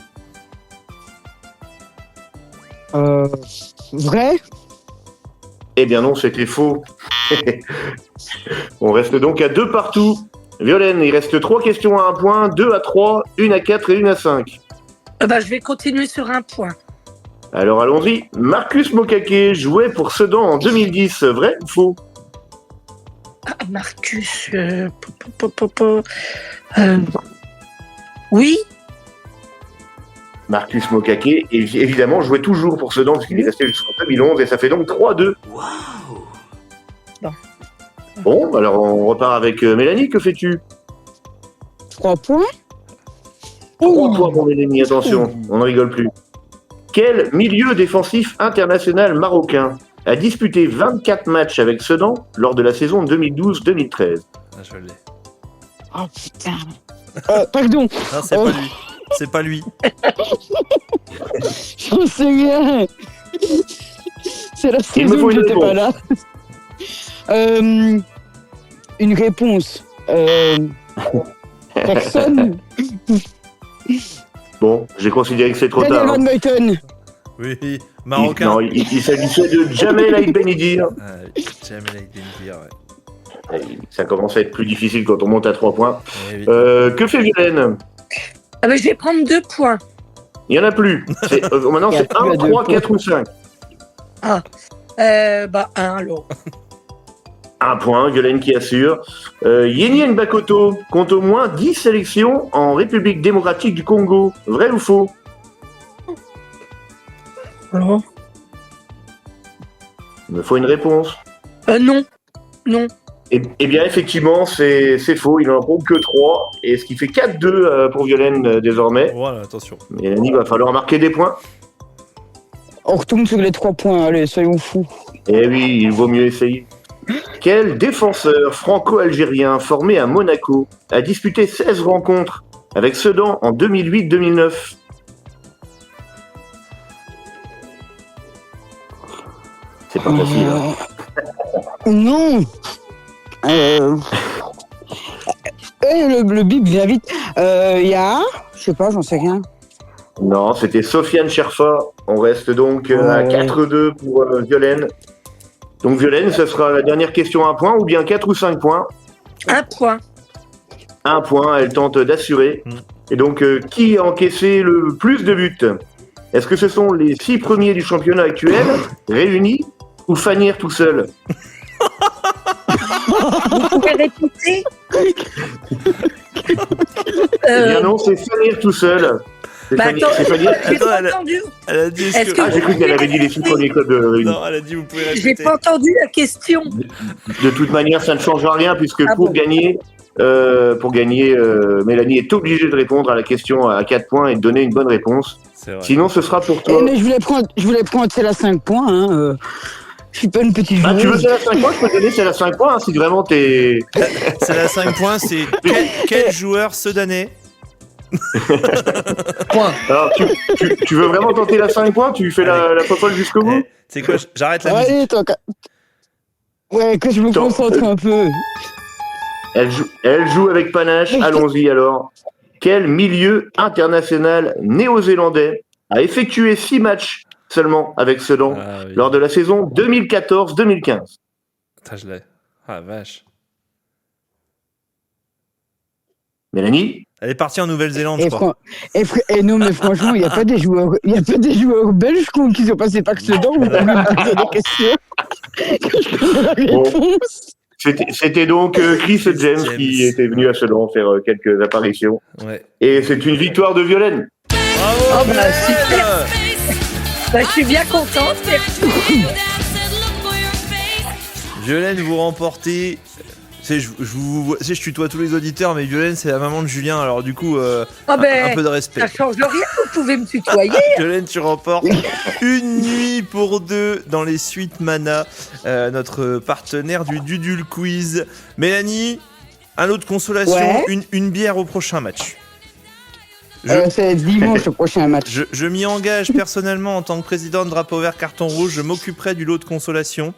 Vrai? Eh bien non, c'était faux. On reste donc à 2 partout. Violaine, il reste 3 questions à 1 point, 2 à 3, 1 à 4 et 1 à 5. Je vais continuer sur 1 point. Alors allons-y. Marcus Mokake jouait pour Sedan en 2010. Vrai ou faux? Marcus. Oui. Marcus Mokake, évidemment, jouait toujours pour Sedan parce qu'il est resté jusqu'en 2011 et ça fait donc 3-2. Bon. Bon, alors on repart avec Mélanie. Que fais-tu? 3 points. 3 points pour Mélanie, attention, on ne rigole plus. Quel milieu défensif international marocain a disputé 24 matchs avec Sedan lors de la saison 2012-2013? Je l'ai. Oh putain. Pardon. Non, c'est pas lui. C'est pas lui. J'en sais rien. C'est la saison où j'étais pas là. Une réponse. Personne. Bon, j'ai considéré que c'est trop tard. Van Buyten. Oui, marocain. Non, il s'agissait de Jamel Aït Benidir. Jamel Aït Benidir, ouais. Ça commence à être plus difficile quand on monte à 3 points. Oui. Que fait Violaine? Je vais prendre 2 points. Il n'y en a plus. Maintenant, c'est 1, 3, 4 ou 5. 1 alors. 1 point, Violaine qui assure. Yeni Nbakoto compte au moins 10 sélections en République démocratique du Congo. Vrai ou faux? Non. Il me faut une réponse. Non. Non. Eh bien, effectivement, c'est faux. Il n'en compte que 3. Et ce qui fait 4-2 pour Violaine désormais. Voilà, attention. Mélanie, il va falloir marquer des points. On retourne sur les 3 points, allez, soyons fous. Eh oui, il vaut mieux essayer. Quel défenseur franco-algérien formé à Monaco a disputé 16 rencontres avec Sedan en 2008-2009? C'est pas facile. Hein. Non. Le bip vient vite. Il y a je sais pas, j'en sais rien. Non, c'était Sofiane Cherfa. On reste donc à 4-2 pour Violaine. Donc Violaine, ce sera la dernière question à 1 point ou bien 4 ou 5 points? Un point. Un point, elle tente d'assurer. Et donc, qui a encaissé le plus de buts? Est-ce que ce sont les 6 premiers du championnat actuel, réunis, ou Fanir tout seul? Vous pouvez répéter? Eh bien non, c'est Fanir tout seul. C'est Bah Fanir- attends, c'est Fanir- j'ai pas entendu. Elle a dit Est-ce que Ah, j'ai cru qu'elle avait dit les 6 premiers clubs réunis. Non, elle a dit vous pouvez J'ai répéter. pas entendu la question. De toute manière, ça ne change rien puisque Ah pour bon. gagner, Mélanie est obligée de répondre à la question à 4 points et de donner une bonne réponse. C'est vrai. Sinon, ce sera pour toi. Mais je voulais prendre celle à 5 points. Hein. Je suis pas une petite Ah, tu veux joueuse. celle à 5 points? Je peux te donner celle à 5 points hein, si vraiment t'es. C'est la 5 points, c'est quel joueur ce d'année? Point. Alors, tu veux vraiment tenter la 5 points? Tu fais la fofolle jusqu'au bout? C'est quoi? J'arrête la musique. Allez, toi. Ouais, que je me Attends. concentre un peu. Elle joue avec panache. Allons-y alors. Quel milieu international néo-zélandais a effectué 6 matchs seulement avec Sedan Ah, oui. lors de la saison 2014-2015? Putain, je l'ai. Ah, vache. Mélanie? Elle est partie en Nouvelle-Zélande, je Et, crois. et non, mais franchement, il n'y a pas des joueurs belges qui sont passés par Sedan. Vous pouvez me poser des questions. Que je connais la Bon. réponse. C'était donc Chris James qui était venu à Sedan faire quelques apparitions. Ouais. Et c'est une victoire de Violaine. Bravo! Oh, bah, Violaine. super. Bah, je suis bien contente. Merci. Violaine, vous remportez. Je tutoie tous les auditeurs, mais Violaine, c'est la maman de Julien, alors du coup, Ah ben, un peu de respect. ça change rien. Vous pouvez me tutoyer. Violaine, tu remportes une nuit pour 2 dans les suites Mana, notre partenaire du Dudul Quiz. Mélanie, un lot de consolation, Ouais. une bière au prochain match. C'est dimanche le prochain match. Je m'y engage personnellement en tant que président de Drapeau Vert Carton Rouge, je m'occuperai du lot de consolation.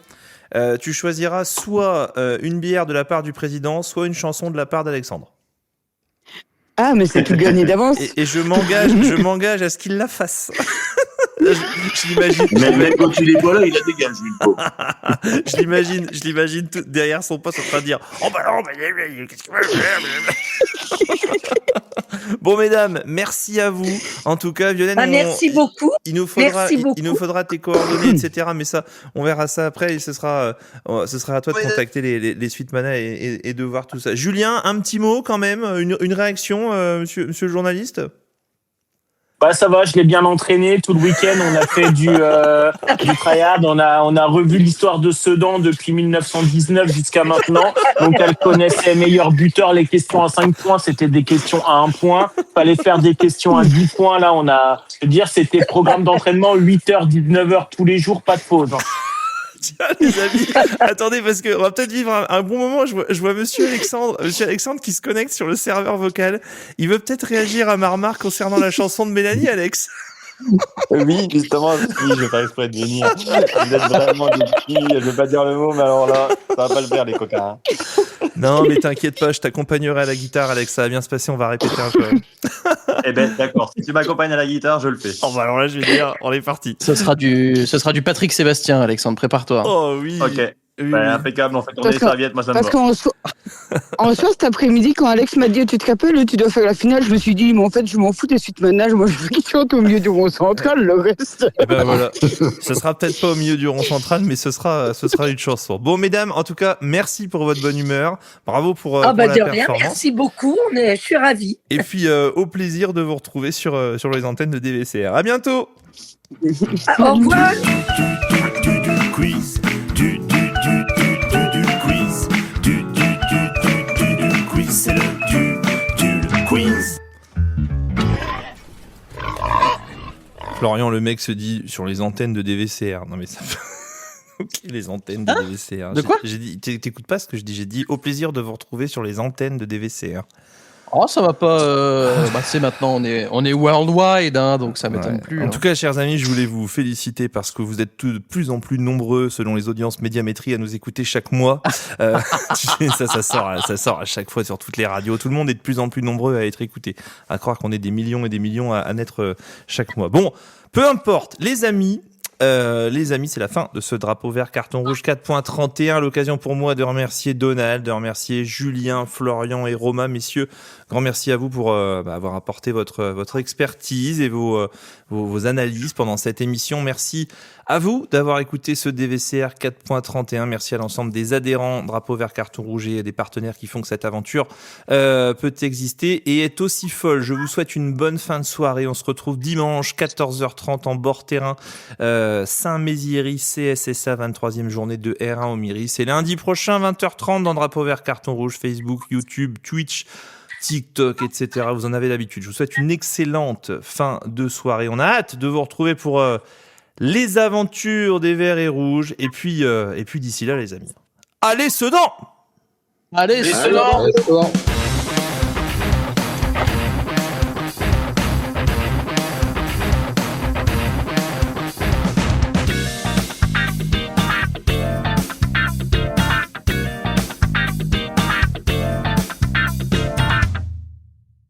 Tu choisiras soit une bière de la part du président, soit une chanson de la part d'Alexandre. Ah, mais c'est tout gagné d'avance. Et je m'engage à ce qu'il la fasse. Je l'imagine. Même quand il est pas là, il a dégagé une peau. Je l'imagine tout derrière son poste en train de dire oh bah non, qu'est-ce qu'il veut. Bon mesdames, merci à vous. En tout cas, Violaine, Ah, merci beaucoup. il nous faudra Merci tes coordonnées, etc. Mais ça, on verra ça après et ce sera à toi de contacter les suites Mana et de voir tout ça. Julien, un petit mot quand même, une réaction, monsieur le journaliste. Bah ça va, je l'ai bien entraîné tout le week-end. On a fait du tryhard. On a revu l'histoire de Sedan depuis 1919 jusqu'à maintenant. Donc elle connaissait meilleur buteur. Les questions à 5 points, c'était des questions à 1 point. Fallait faire des questions à 10 points. Là, je veux dire, c'était programme d'entraînement 8h, 19h tous les jours, pas de pause. Tiens, les amis, attendez, parce qu'on va peut-être vivre un bon moment. Je vois Monsieur Alexandre qui se connecte sur le serveur vocal. Il veut peut-être réagir à ma remarque concernant la chanson de Mélanie, Alex. Oui, justement, je vais pas exprès de venir. Vous êtes vraiment des petits, je vais pas dire le mot, mais alors là, ça va pas le faire, les coquins. Non, mais t'inquiète pas, je t'accompagnerai à la guitare, Alex. Ça va bien se passer, on va répéter un peu. Eh ben, d'accord. Si tu m'accompagnes à la guitare, je le fais. Oh, bah alors là, je vais dire, on est parti. Ce sera du Patrick Sébastien, Alexandre, prépare-toi. Oh oui. Ok. Oui, Bah, oui. impeccable, on fait tourner les serviettes, moi ça me Parce va. qu'en soi, cet après-midi, quand Alex m'a dit tu te rappelles, tu dois faire la finale, je me suis dit, mais en fait, je m'en fous des suites manage, moi je veux qu'il chante au milieu du rond central, le reste. Et ben voilà. Ce sera peut-être pas au milieu du rond central, mais ce sera une chanson. Bon, mesdames, en tout cas, merci pour votre bonne humeur. Bravo pour Ah bah la de rien, performance. merci beaucoup. Je suis ravie. Et puis, au plaisir de vous retrouver sur les antennes de DVCR. À bientôt. Au revoir. Quiz. Quiz, c'est le quiz. Florian, le mec se dit sur les antennes de DVCR. Non mais ça. Ok, les antennes de DVCR. De quoi j'ai dit, t'écoutes pas ce que je dis. J'ai dit au plaisir de vous retrouver sur les antennes de DVCR. Oh, ça va pas. C'est maintenant, on est worldwide, hein, donc ça m'étonne Ouais. plus. En hein. tout cas, chers amis, je voulais vous féliciter parce que vous êtes de plus en plus nombreux, selon les audiences médiamétrie, à nous écouter chaque mois. Ça sort à chaque fois sur toutes les radios. Tout le monde est de plus en plus nombreux à être écoutés. À croire qu'on est des millions et des millions à naître chaque mois. Bon, peu importe, les amis. Les amis, c'est la fin de ce drapeau vert carton rouge 4.31. L'occasion pour moi de remercier Donald, de remercier Julien, Florian et Romain. Messieurs, grand merci à vous pour avoir apporté votre expertise et vos analyses pendant cette émission. Merci à vous d'avoir écouté ce DVCR 4.31. Merci à l'ensemble des adhérents drapeau vert carton rouge et des partenaires qui font que cette aventure peut exister et est aussi folle. Je vous souhaite une bonne fin de soirée. On se retrouve dimanche 14h30 en bord terrain. Saint-Méziéry, CSSA, 23e journée de R1 au Miri. C'est lundi prochain, 20h30 dans Drapeau Vert Carton Rouge, Facebook, YouTube, Twitch, TikTok, etc. Vous en avez l'habitude. Je vous souhaite une excellente fin de soirée. On a hâte de vous retrouver pour les aventures des Verts et Rouges. Et puis d'ici là, les amis, allez Sedan! Allez, Allez,